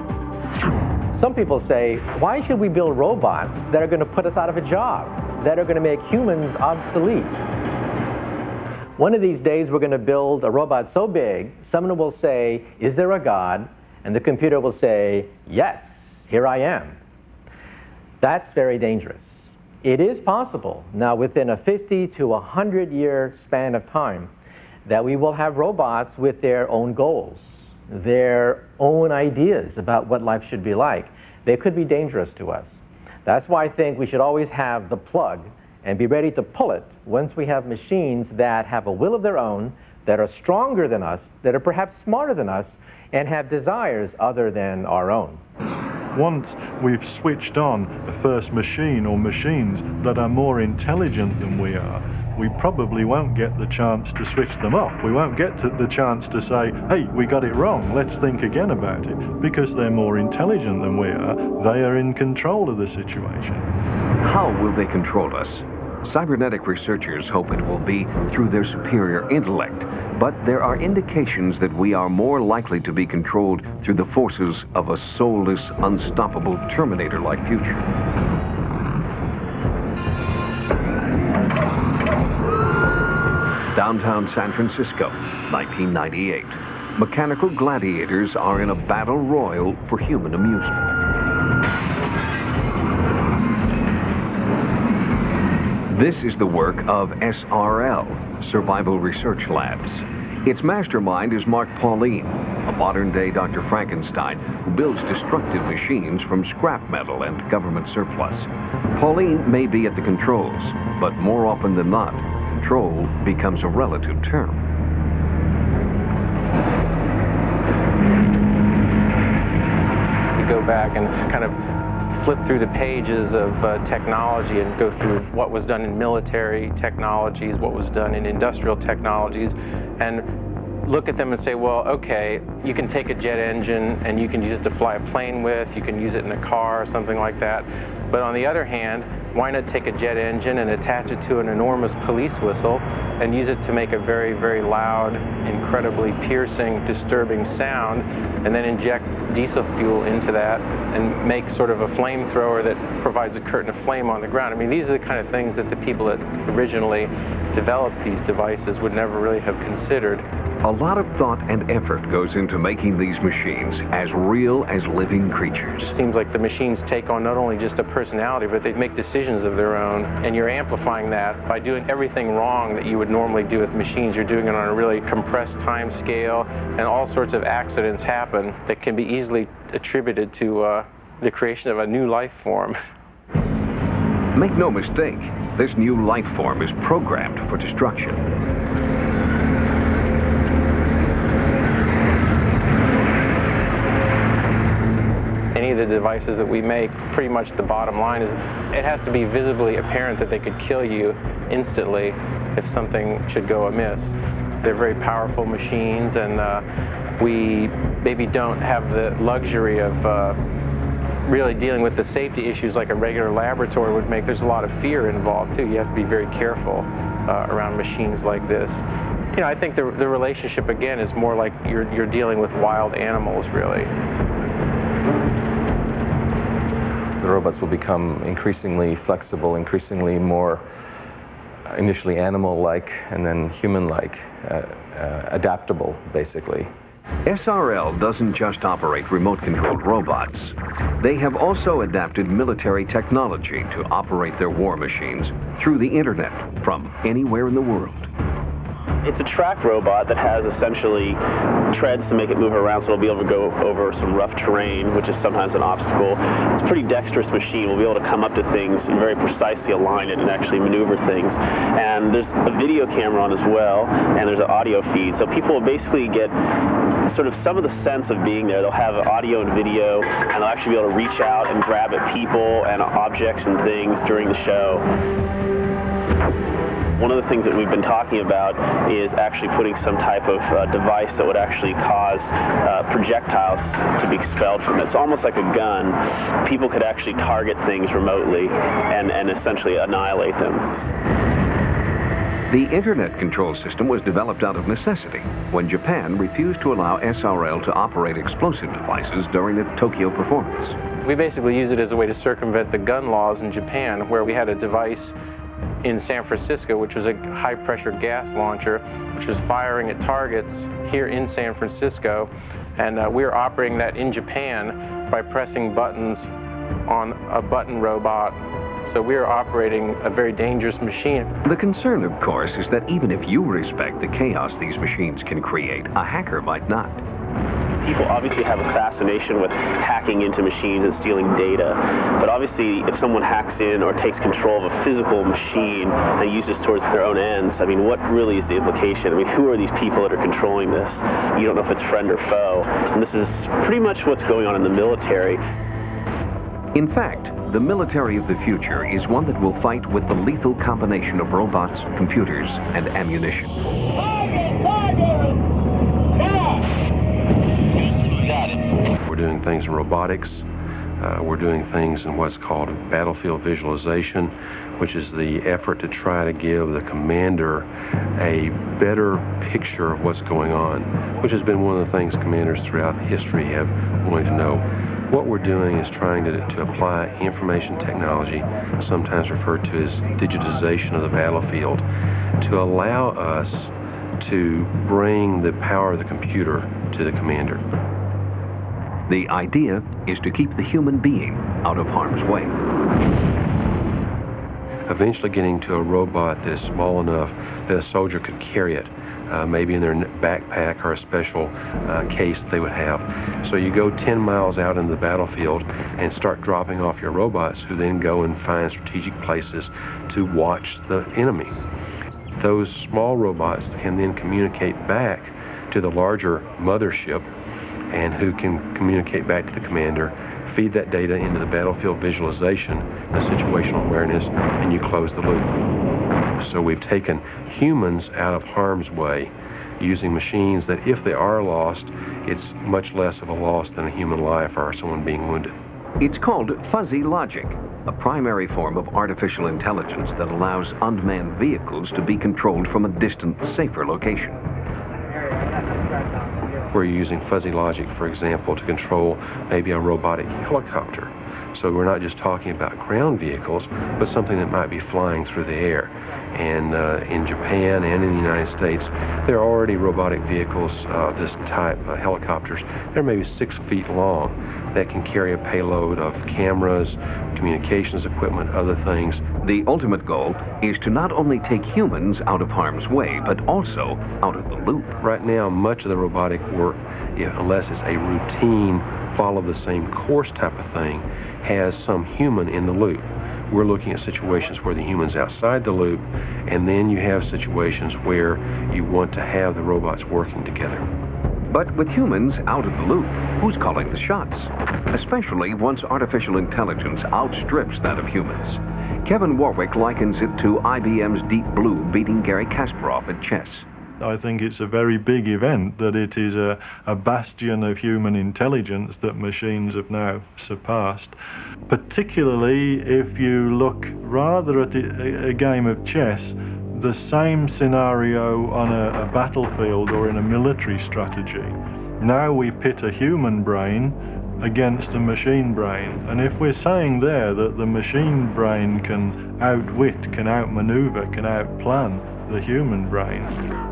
Some people say, why should we build robots that are going to put us out of a job, that are going to make humans obsolete? One of these days, we're going to build a robot so big, someone will say, is there a God? And the computer will say, yes, here I am. That's very dangerous. It is possible, now within a 50 to 100 year span of time, that we will have robots with their own goals, their own ideas about what life should be like. They could be dangerous to us. That's why I think we should always have the plug and be ready to pull it once we have machines that have a will of their own, that are stronger than us, that are perhaps smarter than us, and have desires other than our own. Once we've switched on the first machine or machines that are more intelligent than we are, we probably won't get the chance to switch them off. We won't get the chance to say, hey, we got it wrong, let's think again about it. Because they're more intelligent than we are, they are in control of the situation. How will they control us? Cybernetic researchers hope it will be through their superior intellect, but there are indications that we are more likely to be controlled through the forces of a soulless, unstoppable Terminator-like future. Downtown San Francisco, 1998. Mechanical gladiators are in a battle royal for human amusement. This is the work of SRL, Survival Research Labs. Its mastermind is Mark Pauline, a modern-day Dr. Frankenstein who builds destructive machines from scrap metal and government surplus. Pauline may be at the controls, but more often than not, control becomes a relative term. We go back and kind of flip through the pages of technology and go through what was done in military technologies, what was done in industrial technologies, and look at them and say, well, okay, you can take a jet engine and you can use it to fly a plane with, you can use it in a car or something like that. But on the other hand, why not take a jet engine and attach it to an enormous police whistle and use it to make a very, very loud, incredibly piercing, disturbing sound, and then inject diesel fuel into that and make sort of a flamethrower that provides a curtain of flame on the ground. I mean, these are the kind of things that the people that originally developed these devices would never really have considered. A lot of thought and effort goes into making these machines as real as living creatures. It seems like the machines take on not only just a personality, but they make decisions of their own, and you're amplifying that by doing everything wrong that you would normally do with machines. You're doing it on a really compressed time scale, and all sorts of accidents happen that can be easily attributed to the creation of a new life form. Make no mistake, this new life form is programmed for destruction. Any of the devices that we make, pretty much the bottom line is it has to be visibly apparent that they could kill you instantly if something should go amiss. They're very powerful machines, and we maybe don't have the luxury of really dealing with the safety issues like a regular laboratory would make. There's a lot of fear involved too. You have to be very careful around machines like this. You know, I think the relationship again is more like you're dealing with wild animals, really. The robots will become increasingly flexible, increasingly more initially animal-like and then human-like, adaptable, basically. SRL doesn't just operate remote-controlled robots. They have also adapted military technology to operate their war machines through the internet from anywhere in the world. It's a track robot that has essentially treads to make it move around, so it'll be able to go over some rough terrain, which is sometimes an obstacle. It's a pretty dexterous machine. We'll be able to come up to things and very precisely align it and actually maneuver things. And there's a video camera on as well, and there's an audio feed. So people will basically get sort of some of the sense of being there. They'll have audio and video, and they'll actually be able to reach out and grab at people and objects and things during the show. One of the things that we've been talking about is actually putting some type of device that would actually cause projectiles to be expelled from it. It's almost like a gun. People could actually target things remotely and essentially annihilate them. The Internet control system was developed out of necessity when Japan refused to allow SRL to operate explosive devices during the Tokyo performance. We basically use it as a way to circumvent the gun laws in Japan, where we had a device in San Francisco, which was a high-pressure gas launcher, which was firing at targets here in San Francisco, and we were operating that in Japan by pressing buttons on a button robot. So we are operating a very dangerous machine. The concern, of course, is that even if you respect the chaos these machines can create, a hacker might not. People obviously have a fascination with hacking into machines and stealing data, but obviously if someone hacks in or takes control of a physical machine and uses it towards their own ends, I mean, what really is the implication? I mean, who are these people that are controlling this? You don't know if it's friend or foe, and this is pretty much what's going on in the military. In fact, the military of the future is one that will fight with the lethal combination of robots, computers, and ammunition. We're doing things in robotics. We're doing things in what's called battlefield visualization, which is the effort to try to give the commander a better picture of what's going on, which has been one of the things commanders throughout history have wanted to know. What we're doing is trying to apply information technology, sometimes referred to as digitization of the battlefield, to allow us to bring the power of the computer to the commander. The idea is to keep the human being out of harm's way. Eventually getting to a robot that is small enough that a soldier could carry it, maybe in their backpack or a special case they would have. So you go 10 miles out into the battlefield and start dropping off your robots, who then go and find strategic places to watch the enemy. Those small robots can then communicate back to the larger mothership, and who can communicate back to the commander feed that data into the battlefield visualization, the situational awareness, and you close the loop. So we've taken humans out of harm's way using machines that if they are lost, it's much less of a loss than a human life or someone being wounded. It's called fuzzy logic, a primary form of artificial intelligence that allows unmanned vehicles to be controlled from a distant, safer location. We're using fuzzy logic, for example, to control maybe a robotic helicopter. So we're not just talking about ground vehicles, but something that might be flying through the air. And in Japan and in the United States, there are already robotic vehicles of this type, helicopters. They're maybe 6 feet long that can carry a payload of cameras, communications equipment, other things. The ultimate goal is to not only take humans out of harm's way, but also out of the loop. Right now, much of the robotic work, unless it's a routine, follow the same course type of thing, has some human in the loop. We're looking at situations where the human's outside the loop, and then you have situations where you want to have the robots working together. But with humans out of the loop, who's calling the shots? Especially once artificial intelligence outstrips that of humans. Kevin Warwick likens it to IBM's Deep Blue beating Garry Kasparov at chess. I think it's a very big event that it is a bastion of human intelligence that machines have now surpassed. Particularly if you look rather at a game of chess, the same scenario on a battlefield or in a military strategy. Now we pit a human brain against a machine brain, and if we're saying there that the machine brain can outwit, can outmaneuver, can outplan the human brain,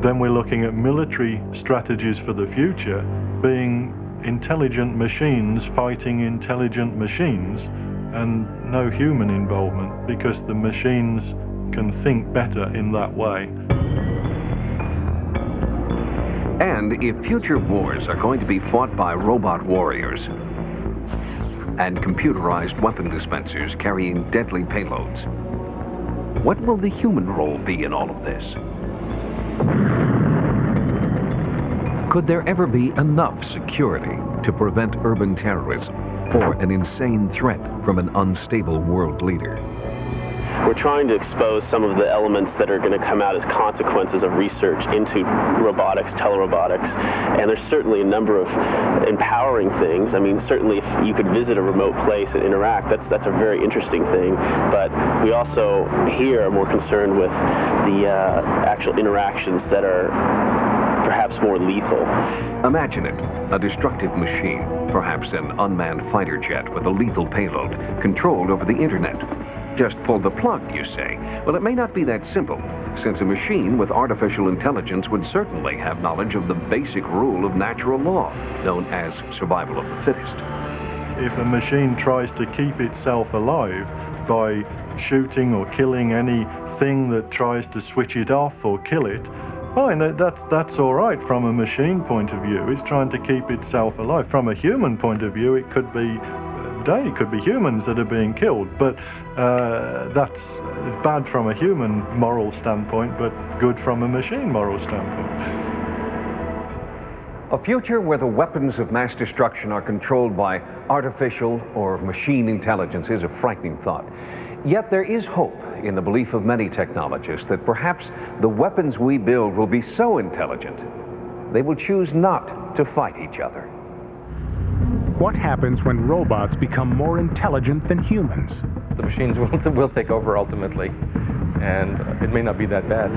then we're looking at military strategies for the future being intelligent machines fighting intelligent machines and no human involvement, because the machines can think better in that way. And if future wars are going to be fought by robot warriors and computerized weapon dispensers carrying deadly payloads, what will the human role be in all of this? Could there ever be enough security to prevent urban terrorism or an insane threat from an unstable world leader? We're trying to expose some of the elements that are going to come out as consequences of research into robotics, telerobotics, and there's certainly a number of empowering things. I mean, certainly if you could visit a remote place and interact, that's a very interesting thing, but we also here are more concerned with the actual interactions that are perhaps more lethal. Imagine it, a destructive machine, perhaps an unmanned fighter jet with a lethal payload, controlled over the internet. Just pull the plug, you say. Well, it may not be that simple, since a machine with artificial intelligence would certainly have knowledge of the basic rule of natural law, known as survival of the fittest. If a machine tries to keep itself alive by shooting or killing anything that tries to switch it off or kill it, fine, that's all right from a machine point of view. It's trying to keep itself alive. From a human point of view, it could be humans that are being killed, but that's bad from a human moral standpoint, but good from a machine moral standpoint. A future where the weapons of mass destruction are controlled by artificial or machine intelligence is a frightening thought. Yet there is hope in the belief of many technologists that perhaps the weapons we build will be so intelligent they will choose not to fight each other. What happens when robots become more intelligent than humans? The machines will take over ultimately, and it may not be that bad.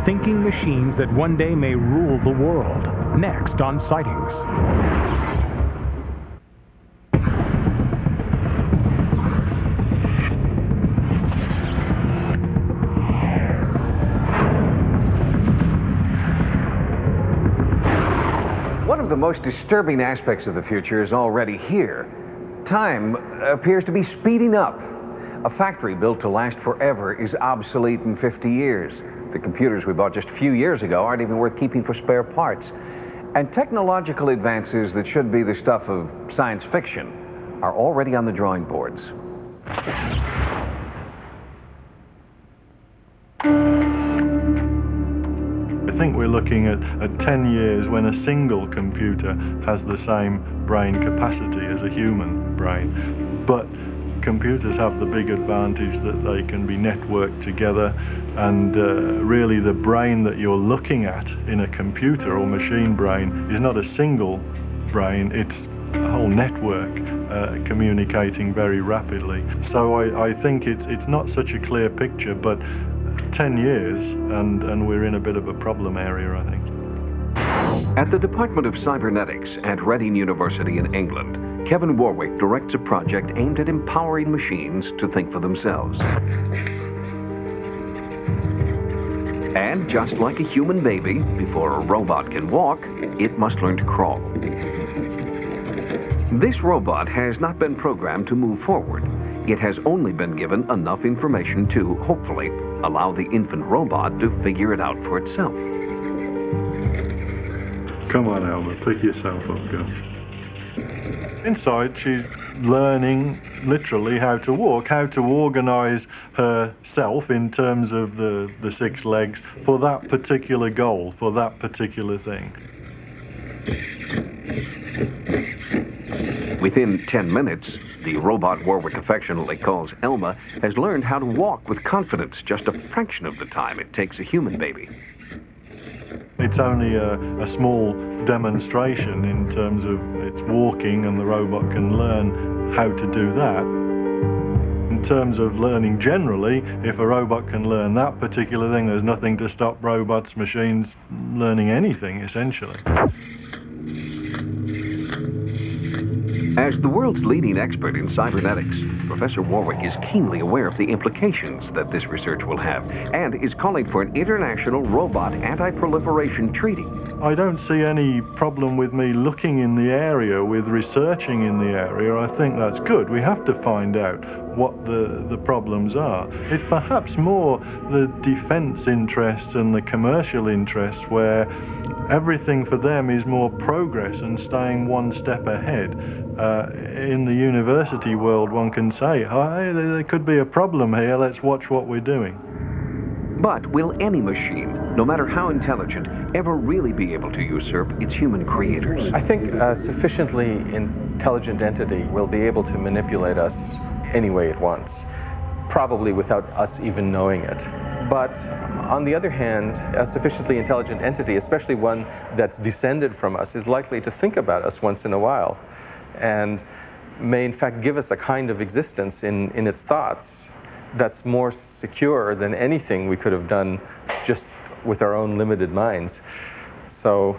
Thinking machines that one day may rule the world. Next on Sightings. One of the most disturbing aspects of the future is already here. Time appears to be speeding up. A factory built to last forever is obsolete in 50 years. The computers we bought just a few years ago aren't even worth keeping for spare parts. And technological advances that should be the stuff of science fiction are already on the drawing boards. I think we're looking at 10 years when a single computer has the same brain capacity as a human brain. But computers have the big advantage that they can be networked together, and really the brain that you're looking at in a computer or machine brain is not a single brain, it's a whole network communicating very rapidly. So I think it's not such a clear picture, but 10 years and we're in a bit of a problem area, I think. At the Department of Cybernetics at Reading University in England, Kevin Warwick directs a project aimed at empowering machines to think for themselves. And just like a human baby, before a robot can walk, it must learn to crawl. This robot has not been programmed to move forward. It has only been given enough information to, hopefully, allow the infant robot to figure it out for itself. Come on, Alma, pick yourself up, girl. Inside, she's learning literally how to walk, how to organize herself in terms of the 6 legs for that particular goal, for that particular thing. Within 10 minutes, the robot Warwick affectionately calls Elma has learned how to walk with confidence, just a fraction of the time it takes a human baby. It's only a small demonstration in terms of its walking, and the robot can learn how to do that. In terms of learning generally, if a robot can learn that particular thing, there's nothing to stop robots, machines learning anything, essentially. As the world's leading expert in cybernetics, Professor Warwick is keenly aware of the implications that this research will have, and is calling for an international robot anti-proliferation treaty. I don't see any problem with me looking in the area, with researching in the area. I think that's good. We have to find out what the problems are. It's perhaps more the defense interests and the commercial interests where everything for them is more progress and staying one step ahead. In the university world, one can say, hey, there could be a problem here, let's watch what we're doing. But will any machine, no matter how intelligent, ever really be able to usurp its human creators? I think a sufficiently intelligent entity will be able to manipulate us any way it wants, probably without us even knowing it. But on the other hand, a sufficiently intelligent entity, especially one that's descended from us, is likely to think about us once in a while, and may in fact give us a kind of existence in its thoughts that's more secure than anything we could have done just with our own limited minds. So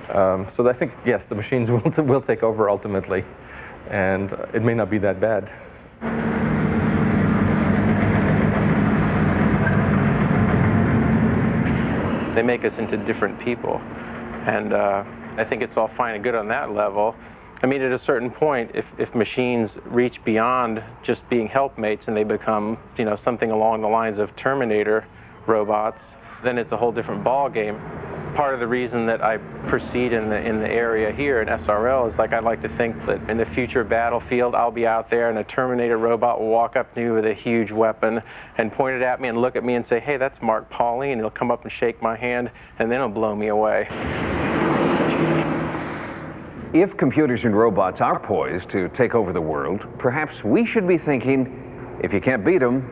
I think, yes, the machines will take over ultimately, and it may not be that bad. They make us into different people, and I think it's all fine and good on that level. I mean, at a certain point, if machines reach beyond just being helpmates and they become, you know, something along the lines of Terminator robots, then it's a whole different ball game. Part of the reason that I proceed in the area here in SRL is, like, I'd like to think that in the future battlefield, I'll be out there and a Terminator robot will walk up to me with a huge weapon and point it at me and look at me and say, hey, that's Mark Pauling, and he'll come up and shake my hand, and then he'll blow me away. If computers and robots are poised to take over the world, perhaps we should be thinking, if you can't beat them,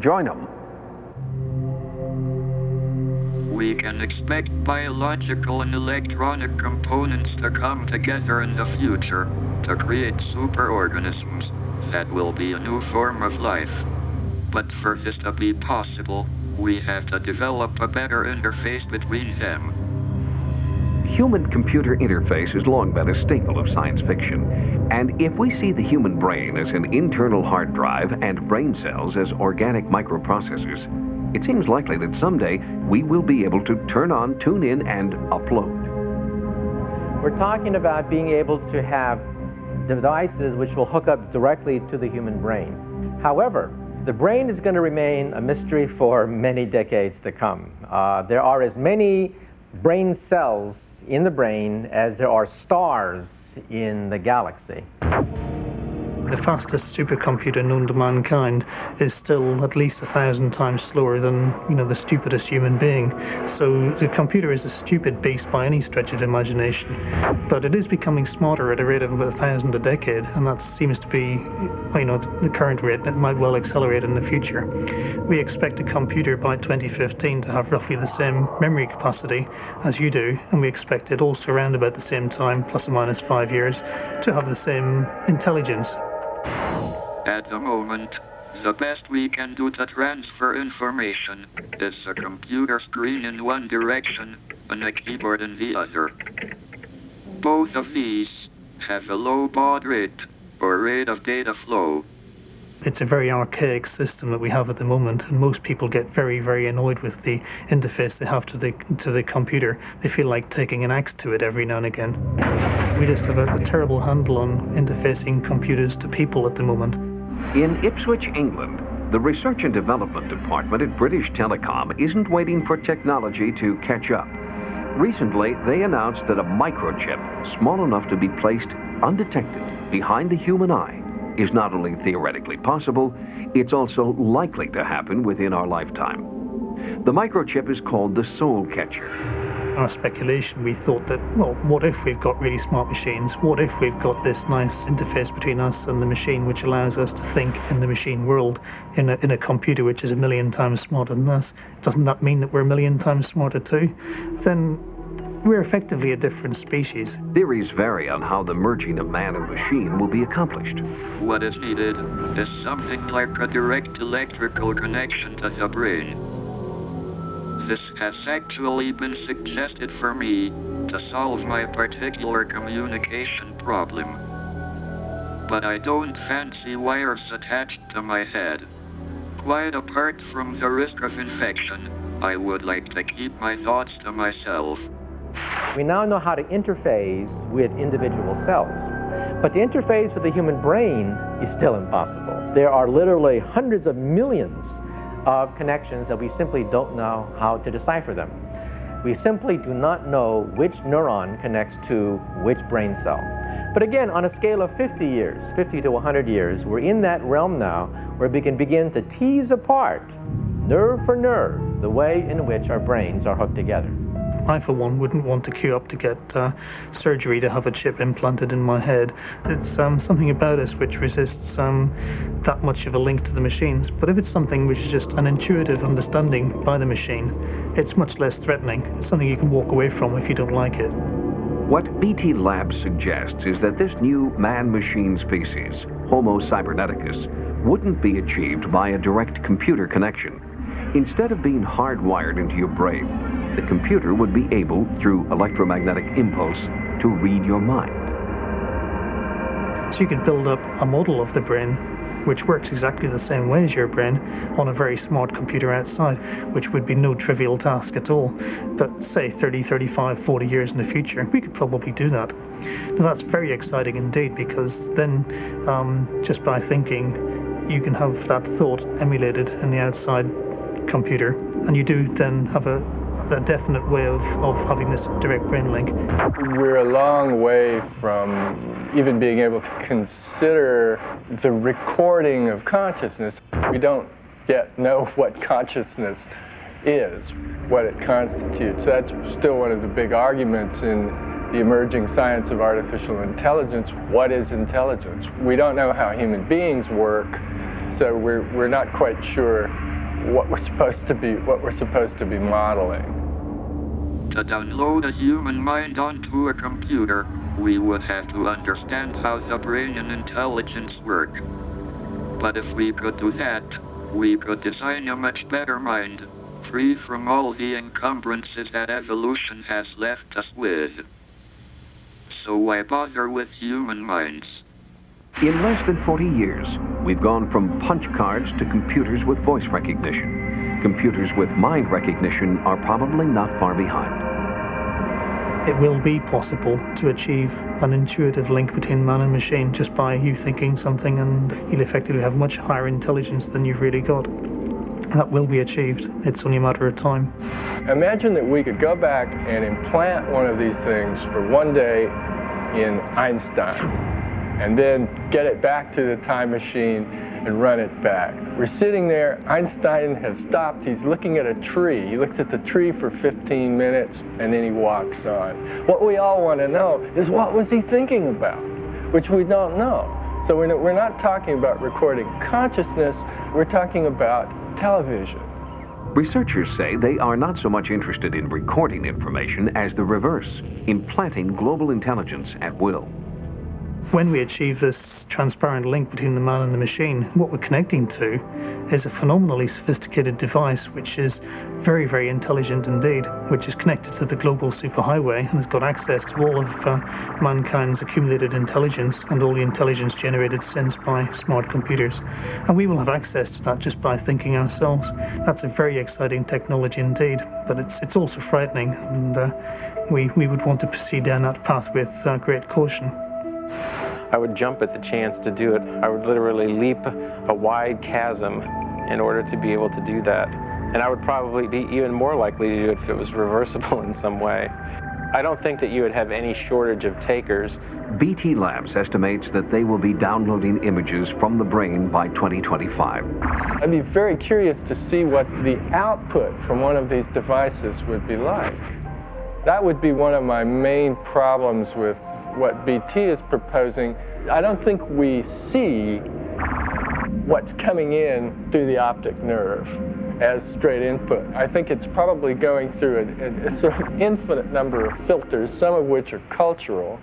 join them. We can expect biological and electronic components to come together in the future to create superorganisms that will be a new form of life. But for this to be possible, we have to develop a better interface between them. Human-computer interface has long been a staple of science fiction. And if we see the human brain as an internal hard drive and brain cells as organic microprocessors, it seems likely that someday we will be able to turn on, tune in, and upload. We're talking about being able to have devices which will hook up directly to the human brain. However, the brain is going to remain a mystery for many decades to come. There are as many brain cells in the brain as there are stars in the galaxy. the fastest supercomputer known to mankind is still at least 1,000 times slower than, the stupidest human being. So the computer is a stupid beast by any stretch of the imagination. But it is becoming smarter at a rate of about 1,000 a decade, and that seems to be, the current rate. That might well accelerate in the future. We expect a computer by 2015 to have roughly the same memory capacity as you do, and we expect it also around about the same time, plus or minus 5 years, to have the same intelligence. At the moment, the best we can do to transfer information is a computer screen in one direction and a keyboard in the other. Both of these have a low baud rate, or rate of data flow. It's a very archaic system that we have at the moment, and most people get very, very annoyed with the interface they have to the computer. They feel like taking an axe to it every now and again. We just have a terrible handle on interfacing computers to people at the moment. In Ipswich, England, the Research and Development Department at British Telecom isn't waiting for technology to catch up. Recently, they announced that a microchip small enough to be placed undetected behind the human eye is not only theoretically possible, it's also likely to happen within our lifetime. The microchip is called the soul catcher. Our speculation, we thought that, well, what if we've got really smart machines? What if we've got this nice interface between us and the machine which allows us to think in the machine world in a computer which is 1,000,000 times smarter than us? Doesn't that mean that we're 1,000,000 times smarter too? Then we're effectively a different species. Theories vary on how the merging of man and machine will be accomplished. What is needed is something like a direct electrical connection to the brain. This has actually been suggested for me to solve my particular communication problem. But I don't fancy wires attached to my head. Quite apart from the risk of infection, I would like to keep my thoughts to myself. We now know how to interface with individual cells. But the interface with the human brain is still impossible. There are literally hundreds of millions of connections that we simply don't know how to decipher them. We simply do not know which neuron connects to which brain cell. But again, on a scale of 50 years, 50 to 100 years, we're in that realm now where we can begin to tease apart, nerve for nerve, the way in which our brains are hooked together. I, for one, wouldn't want to queue up to get surgery to have a chip implanted in my head. It's something about us which resists that much of a link to the machines. But if it's something which is just an intuitive understanding by the machine, it's much less threatening. It's something you can walk away from if you don't like it. What BT Labs suggests is that this new man-machine species, Homo cyberneticus, wouldn't be achieved by a direct computer connection. Instead of being hardwired into your brain, the computer would be able, through electromagnetic impulse, to read your mind. So you could build up a model of the brain which works exactly the same way as your brain on a very smart computer outside, which would be no trivial task at all. But say 30, 35, 40 years in the future, we could probably do that. Now that's very exciting indeed, because then just by thinking, you can have that thought emulated in the outside computer, and you do then have a definite way of having this direct brain link. We're a long way from even being able to consider the recording of consciousness. We don't yet know what consciousness is, what it constitutes. That's still one of the big arguments in the emerging science of artificial intelligence. What is intelligence? We don't know how human beings work, so we're not quite sure what we're supposed to be modeling. To download a human mind onto a computer, we would have to understand how the brain and intelligence work. But if we could do that, we could design a much better mind, free from all the encumbrances that evolution has left us with. So why bother with human minds? In less than 40 years, we've gone from punch cards to computers with voice recognition. Computers with mind recognition are probably not far behind. It will be possible to achieve an intuitive link between man and machine just by you thinking something, and you'll effectively have much higher intelligence than you've really got. That will be achieved. It's only a matter of time. Imagine that we could go back and implant one of these things for one day in Einstein, and then get it back to the time machine and run it back. We're sitting there, Einstein has stopped, he's looking at a tree. He looks at the tree for 15 minutes and then he walks on. What we all want to know is, what was he thinking about? Which we don't know. So we're not talking about recording consciousness, we're talking about television. Researchers say they are not so much interested in recording information as the reverse, implanting global intelligence at will. When we achieve this transparent link between the man and the machine, what we're connecting to is a phenomenally sophisticated device which is very, very intelligent indeed, which is connected to the global superhighway and has got access to all of mankind's accumulated intelligence and all the intelligence generated since by smart computers. And we will have access to that just by thinking ourselves. That's a very exciting technology indeed, but it's also frightening, and we would want to proceed down that path with great caution. I would jump at the chance to do it. I would literally leap a wide chasm in order to be able to do that. And I would probably be even more likely to do it if it was reversible in some way. I don't think that you would have any shortage of takers. BT Labs estimates that they will be downloading images from the brain by 2025. I'd be very curious to see what the output from one of these devices would be like. That would be one of my main problems with what BT is proposing. I don't think we see what's coming in through the optic nerve as straight input. I think it's probably going through a sort of infinite number of filters, some of which are cultural,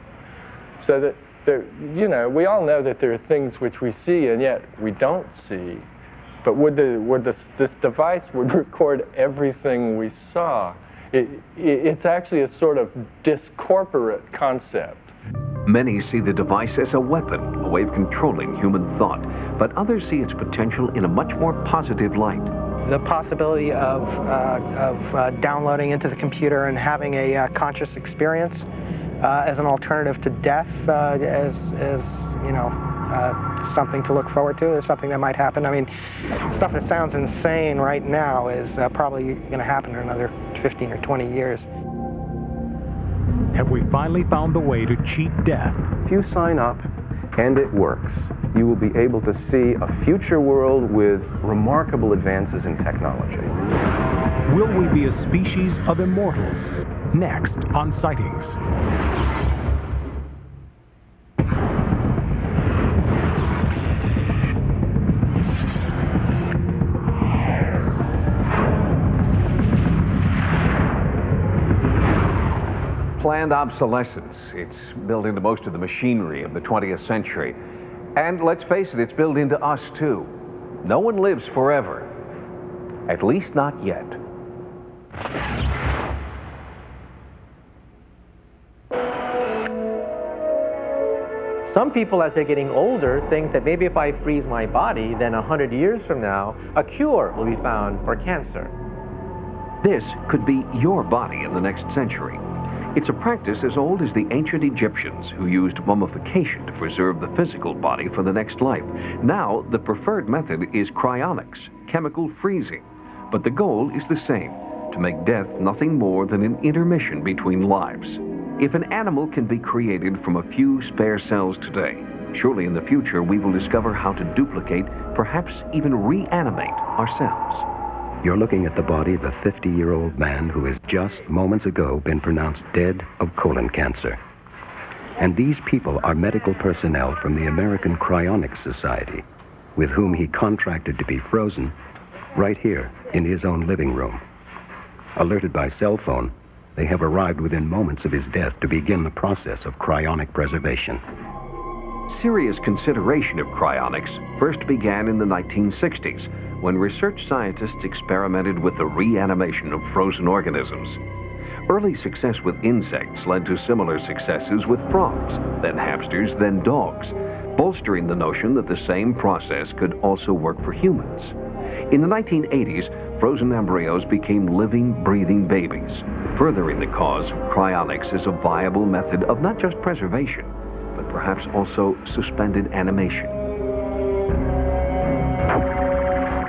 so that there, you know, we all know that there are things which we see and yet we don't see. But this device would record everything we saw. It's actually a sort of discorporate concept. Many see the device as a weapon, a way of controlling human thought, but others see its potential in a much more positive light. The possibility of downloading into the computer and having a conscious experience as an alternative to death is you know, something to look forward to, is something that might happen. I mean, stuff that sounds insane right now is probably going to happen in another 15 or 20 years. Have we finally found the way to cheat death? If you sign up and it works, you will be able to see a future world with remarkable advances in technology. Will we be a species of immortals? Next on Sightings. Planned obsolescence. It's built into most of the machinery of the 20th century. And let's face it, it's built into us too. No one lives forever. At least not yet. Some people, as they're getting older, think that maybe if I freeze my body, then 100 years from now, a cure will be found for cancer. This could be your body in the next century. It's a practice as old as the ancient Egyptians, who used mummification to preserve the physical body for the next life. Now, the preferred method is cryonics, chemical freezing. But the goal is the same, to make death nothing more than an intermission between lives. If an animal can be created from a few spare cells today, surely in the future we will discover how to duplicate, perhaps even reanimate ourselves. You're looking at the body of a 50-year-old man who has just moments ago been pronounced dead of colon cancer. And these people are medical personnel from the American Cryonics Society, with whom he contracted to be frozen right here in his own living room. Alerted by cell phone, they have arrived within moments of his death to begin the process of cryonic preservation. Serious consideration of cryonics first began in the 1960s, when research scientists experimented with the reanimation of frozen organisms. Early success with insects led to similar successes with frogs, then hamsters, then dogs, bolstering the notion that the same process could also work for humans. In the 1980s, frozen embryos became living, breathing babies, furthering the cause of cryonics as a viable method of not just preservation, but perhaps also suspended animation.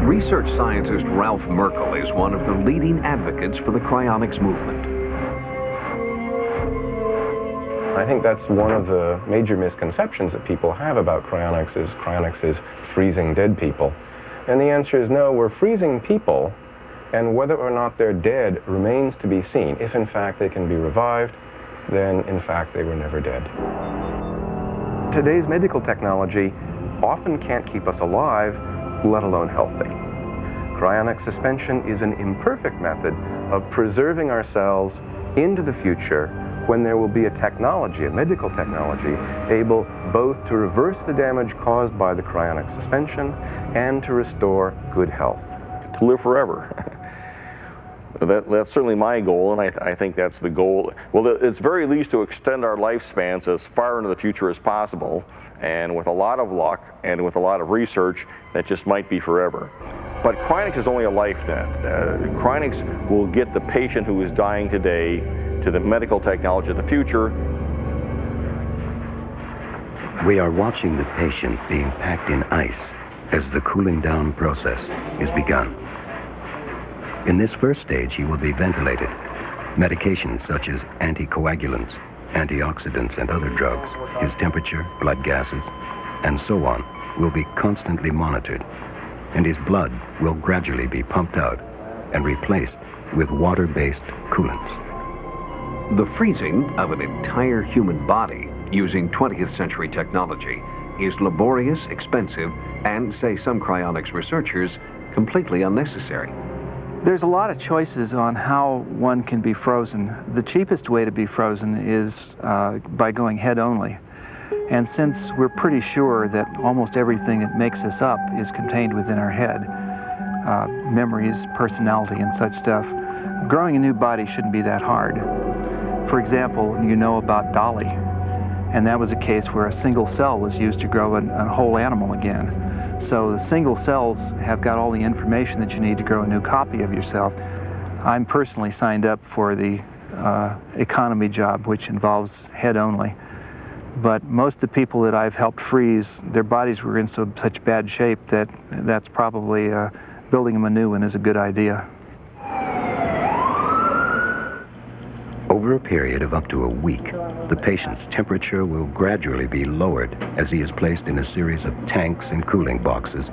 Research scientist Ralph Merkel is one of the leading advocates for the cryonics movement. I think that's one of the major misconceptions that people have about cryonics is freezing dead people. And the answer is no, we're freezing people, and whether or not they're dead remains to be seen. If in fact they can be revived, then in fact they were never dead. Today's medical technology often can't keep us alive, let alone healthy. Cryonic suspension is an imperfect method of preserving ourselves into the future when there will be a technology, a medical technology, able both to reverse the damage caused by the cryonic suspension and to restore good health. To live forever. That's certainly my goal, and I think that's the goal. Well, it's very least to extend our lifespans as far into the future as possible, and with a lot of luck and with a lot of research, that just might be forever. But cryonics is only a life net. Cryonics will get the patient who is dying today to the medical technology of the future. We are watching the patient being packed in ice as the cooling down process is begun. In this first stage, he will be ventilated. Medications such as anticoagulants, antioxidants, and other drugs, his temperature, blood gases, and so on, will be constantly monitored, and his blood will gradually be pumped out and replaced with water-based coolants. The freezing of an entire human body using 20th century technology is laborious, expensive, and, say some cryonics researchers, completely unnecessary. There's a lot of choices on how one can be frozen. The cheapest way to be frozen is by going head only. And since we're pretty sure that almost everything that makes us up is contained within our head, memories, personality, and such stuff, growing a new body shouldn't be that hard. For example, you know about Dolly, and that was a case where a single cell was used to grow a whole animal again. So the single cells have got all the information that you need to grow a new copy of yourself. I'm personally signed up for the economy job, which involves head only. But most of the people that I've helped freeze, their bodies were in such bad shape that that's probably building them a new one is a good idea. Over a period of up to a week, the patient's temperature will gradually be lowered as he is placed in a series of tanks and cooling boxes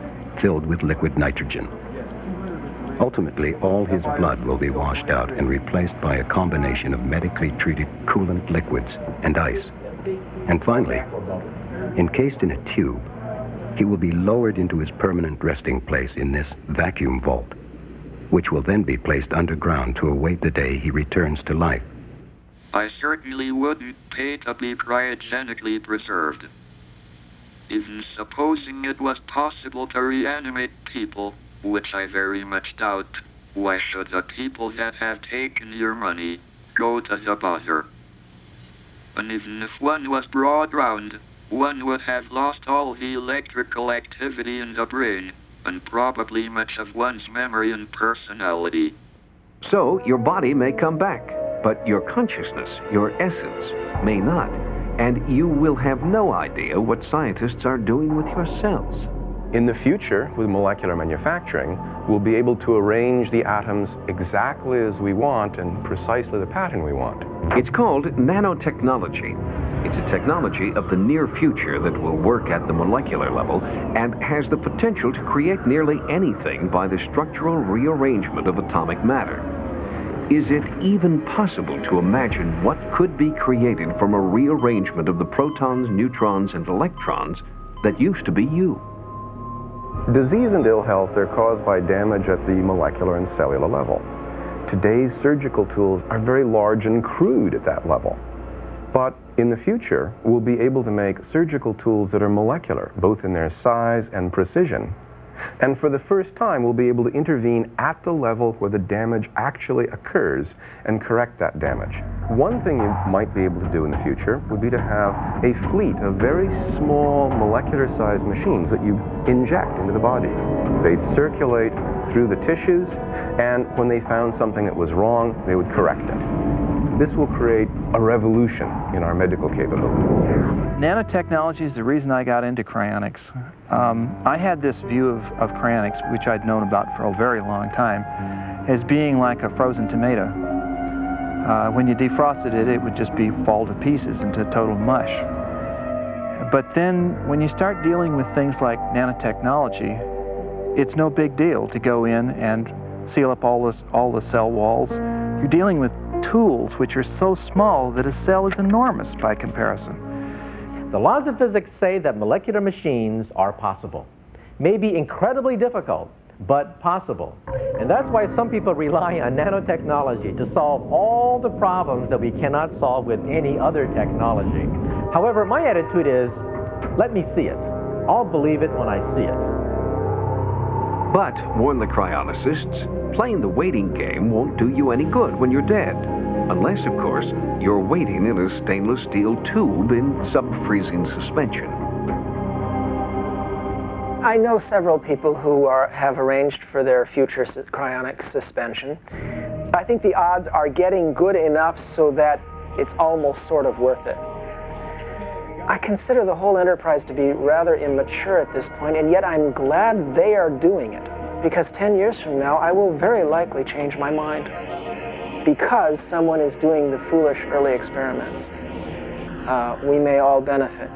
filled with liquid nitrogen. Ultimately, all his blood will be washed out and replaced by a combination of medically treated coolant liquids and ice. And finally, encased in a tube, he will be lowered into his permanent resting place in this vacuum vault, which will then be placed underground to await the day he returns to life. I certainly wouldn't pay to be cryogenically preserved. Even supposing it was possible to reanimate people, which I very much doubt, why should the people that have taken your money go to the bother? And even if one was brought round, one would have lost all the electrical activity in the brain, and probably much of one's memory and personality. So your body may come back, but your consciousness, your essence, may not. And you will have no idea what scientists are doing with your cells. In the future, with molecular manufacturing, we'll be able to arrange the atoms exactly as we want and precisely the pattern we want. It's called nanotechnology. It's a technology of the near future that will work at the molecular level and has the potential to create nearly anything by the structural rearrangement of atomic matter. Is it even possible to imagine what could be created from a rearrangement of the protons, neutrons, and electrons that used to be you? Disease and ill health are caused by damage at the molecular and cellular level. Today's surgical tools are very large and crude at that level. But in the future, we'll be able to make surgical tools that are molecular, both in their size and precision. And for the first time, we'll be able to intervene at the level where the damage actually occurs and correct that damage. One thing you might be able to do in the future would be to have a fleet of very small molecular-sized machines that you inject into the body. They'd circulate through the tissues, and when they found something that was wrong, they would correct it. This will create a revolution in our medical capabilities. Nanotechnology is the reason I got into cryonics. I had this view of cryonics, which I'd known about for a very long time, as being like a frozen tomato. When you defrosted it, it would just fall to pieces into total mush. But then when you start dealing with things like nanotechnology, it's no big deal to go in and seal up all the cell walls. You're dealing with tools which are so small that a cell is enormous by comparison. The laws of physics say that molecular machines are possible. Maybe incredibly difficult, but possible. And that's why some people rely on nanotechnology to solve all the problems that we cannot solve with any other technology. However, my attitude is, let me see it. I'll believe it when I see it. But, warn the cryonicists, playing the waiting game won't do you any good when you're dead. Unless, of course, you're waiting in a stainless steel tube in sub-freezing suspension. I know several people who have arranged for their future cryonic suspension. I think the odds are getting good enough so that it's almost sort of worth it. I consider the whole enterprise to be rather immature at this point, and yet I'm glad they are doing it, because 10 years from now I will very likely change my mind, because someone is doing the foolish early experiments. We may all benefit.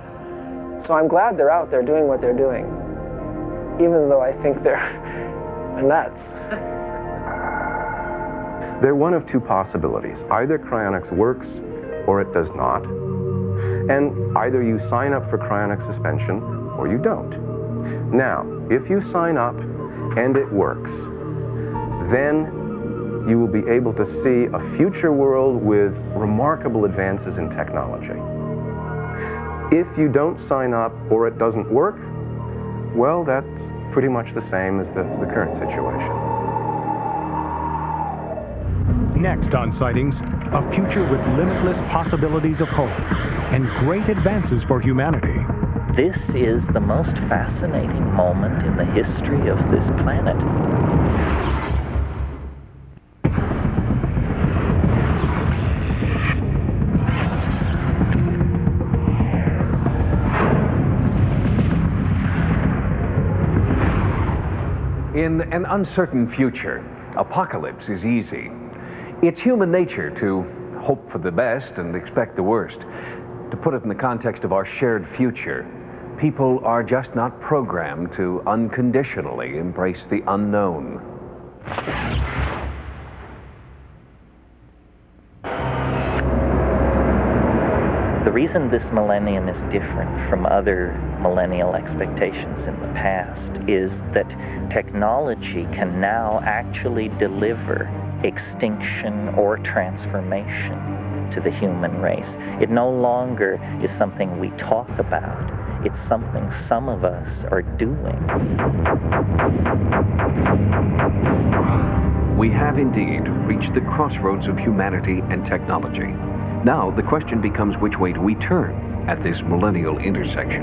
So I'm glad they're out there doing what they're doing, even though I think they're nuts. They're one of two possibilities. Either cryonics works or it does not. And either you sign up for cryonic suspension or you don't. Now, if you sign up and it works, then you will be able to see a future world with remarkable advances in technology. If you don't sign up or it doesn't work, well, that's pretty much the same as the current situation. Next on Sightings, a future with limitless possibilities of hope and great advances for humanity. This is the most fascinating moment in the history of this planet. In an uncertain future, apocalypse is easy. It's human nature to hope for the best and expect the worst. To put it in the context of our shared future, people are just not programmed to unconditionally embrace the unknown. The reason this millennium is different from other millennial expectations in the past is that technology can now actually deliver extinction or transformation to the human race. It no longer is something we talk about. It's something some of us are doing. We have indeed reached the crossroads of humanity and technology. Now the question becomes, which way do we turn at this millennial intersection?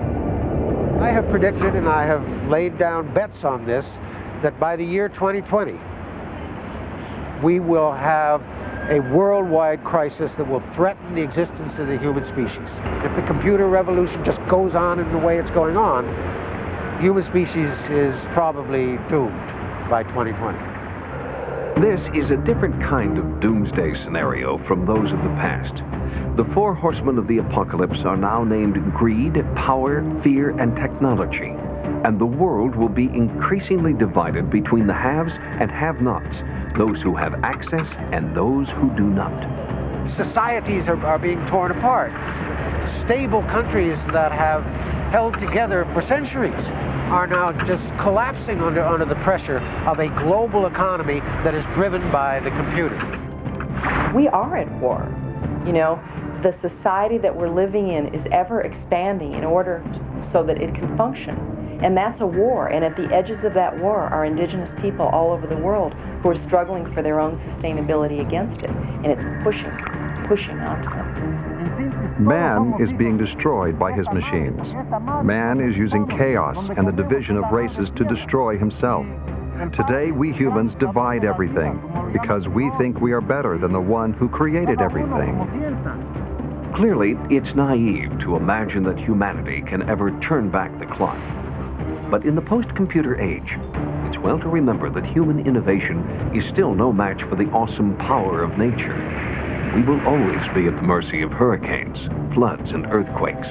I have predicted, and I have laid down bets on this, that by the year 2020, we will have a worldwide crisis that will threaten the existence of the human species. If the computer revolution just goes on in the way it's going on, human species is probably doomed by 2020. This is a different kind of doomsday scenario from those of the past. The four horsemen of the apocalypse are now named greed, power, fear, and technology. And the world will be increasingly divided between the haves and have-nots, those who have access and those who do not. Societies are being torn apart. Stable countries that have held together for centuries are now just collapsing under the pressure of a global economy that is driven by the computer. We are at war. You know, the society that we're living in is ever expanding in order so that it can function. And that's a war, and at the edges of that war are indigenous people all over the world who are struggling for their own sustainability against it, and it's pushing onto them. Man is being destroyed by his machines. Man is using chaos and the division of races to destroy himself. Today, we humans divide everything because we think we are better than the one who created everything. Clearly, it's naive to imagine that humanity can ever turn back the clock. But in the post-computer age, it's well to remember that human innovation is still no match for the awesome power of nature. we will always be at the mercy of hurricanes, floods, and earthquakes.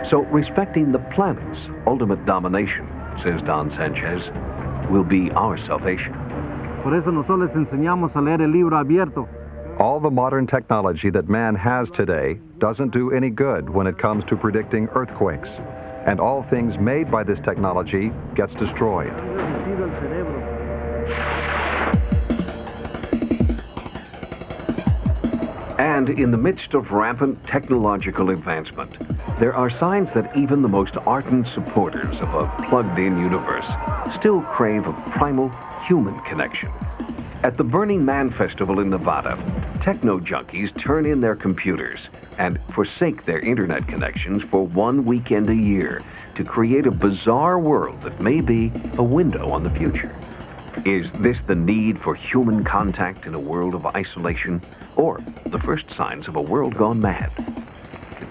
So respecting the planet's ultimate domination, says Don Sanchez, will be our salvation. Por eso nosotros les enseñamos a leer el libro abierto. All the modern technology that man has today doesn't do any good when it comes to predicting earthquakes. And all things made by this technology gets destroyed. And in the midst of rampant technological advancement, there are signs that even the most ardent supporters of a plugged-in universe still crave a primal human connection. At the Burning Man Festival in Nevada, techno-junkies turn in their computers and forsake their internet connections for 1 weekend a year to create a bizarre world that may be a window on the future. Is this the need for human contact in a world of isolation, or the first signs of a world gone mad?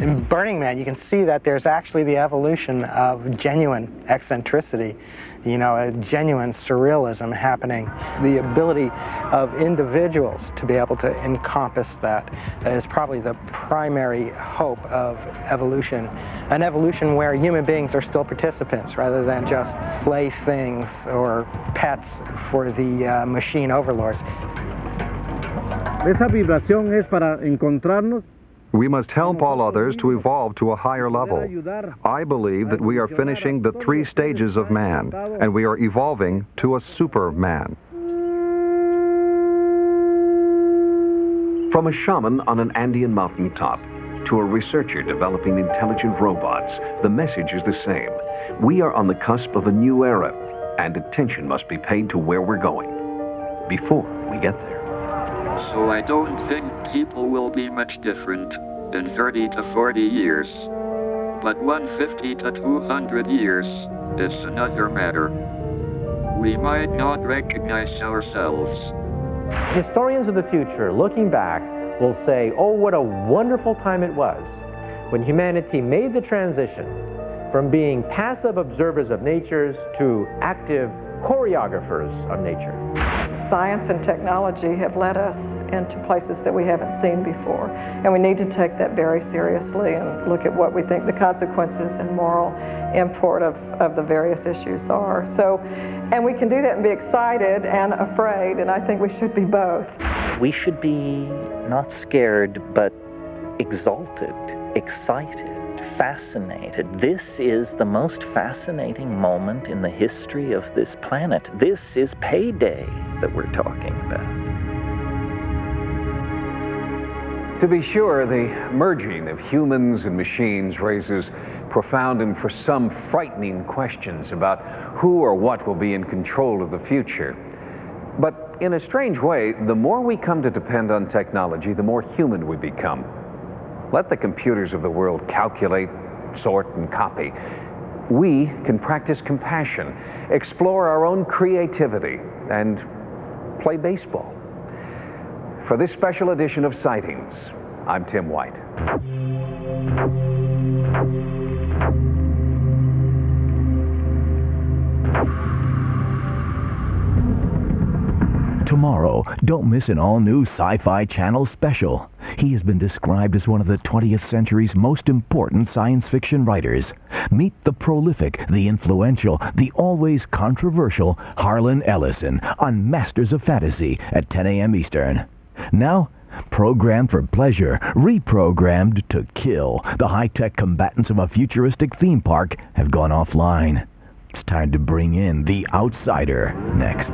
In Burning Man, you can see that there's actually the evolution of genuine eccentricity, you know, a genuine surrealism happening. The ability of individuals to be able to encompass that is probably the primary hope of evolution. An evolution where human beings are still participants rather than just playthings or pets for the machine overlords. Esa vibración es para encontrarnos. We must help all others to evolve to a higher level. I believe that we are finishing the 3 stages of man, and we are evolving to a superman. From a shaman on an Andean mountaintop to a researcher developing intelligent robots, the message is the same. We are on the cusp of a new era, and attention must be paid to where we're going before we get there. So I don't think people will be much different in 30 to 40 years. But 150 to 200 years is another matter. We might not recognize ourselves. Historians of the future, looking back, will say, oh, what a wonderful time it was when humanity made the transition from being passive observers of nature to active choreographers of nature. Science and technology have led us into places that we haven't seen before, and we need to take that very seriously and look at what we think the consequences and moral import of the various issues are. So, and we can do that and be excited and afraid, and I think we should be both. We should be not scared, but exalted, excited, fascinated. This is the most fascinating moment in the history of this planet. This is payday that we're talking about. To be sure, the merging of humans and machines raises profound and for some frightening questions about who or what will be in control of the future. But in a strange way, the more we come to depend on technology, the more human we become. Let the computers of the world calculate, sort, and copy. We can practice compassion, explore our own creativity, and play baseball. For this special edition of Sightings, I'm Tim White. Tomorrow, don't miss an all-new Sci-Fi Channel special. He has been described as one of the 20th century's most important science fiction writers. Meet the prolific, the influential, the always controversial Harlan Ellison on Masters of Fantasy at 10 a.m. Eastern. Now, programmed for pleasure, reprogrammed to kill, the high-tech combatants of a futuristic theme park have gone offline. It's time to bring in the outsider next.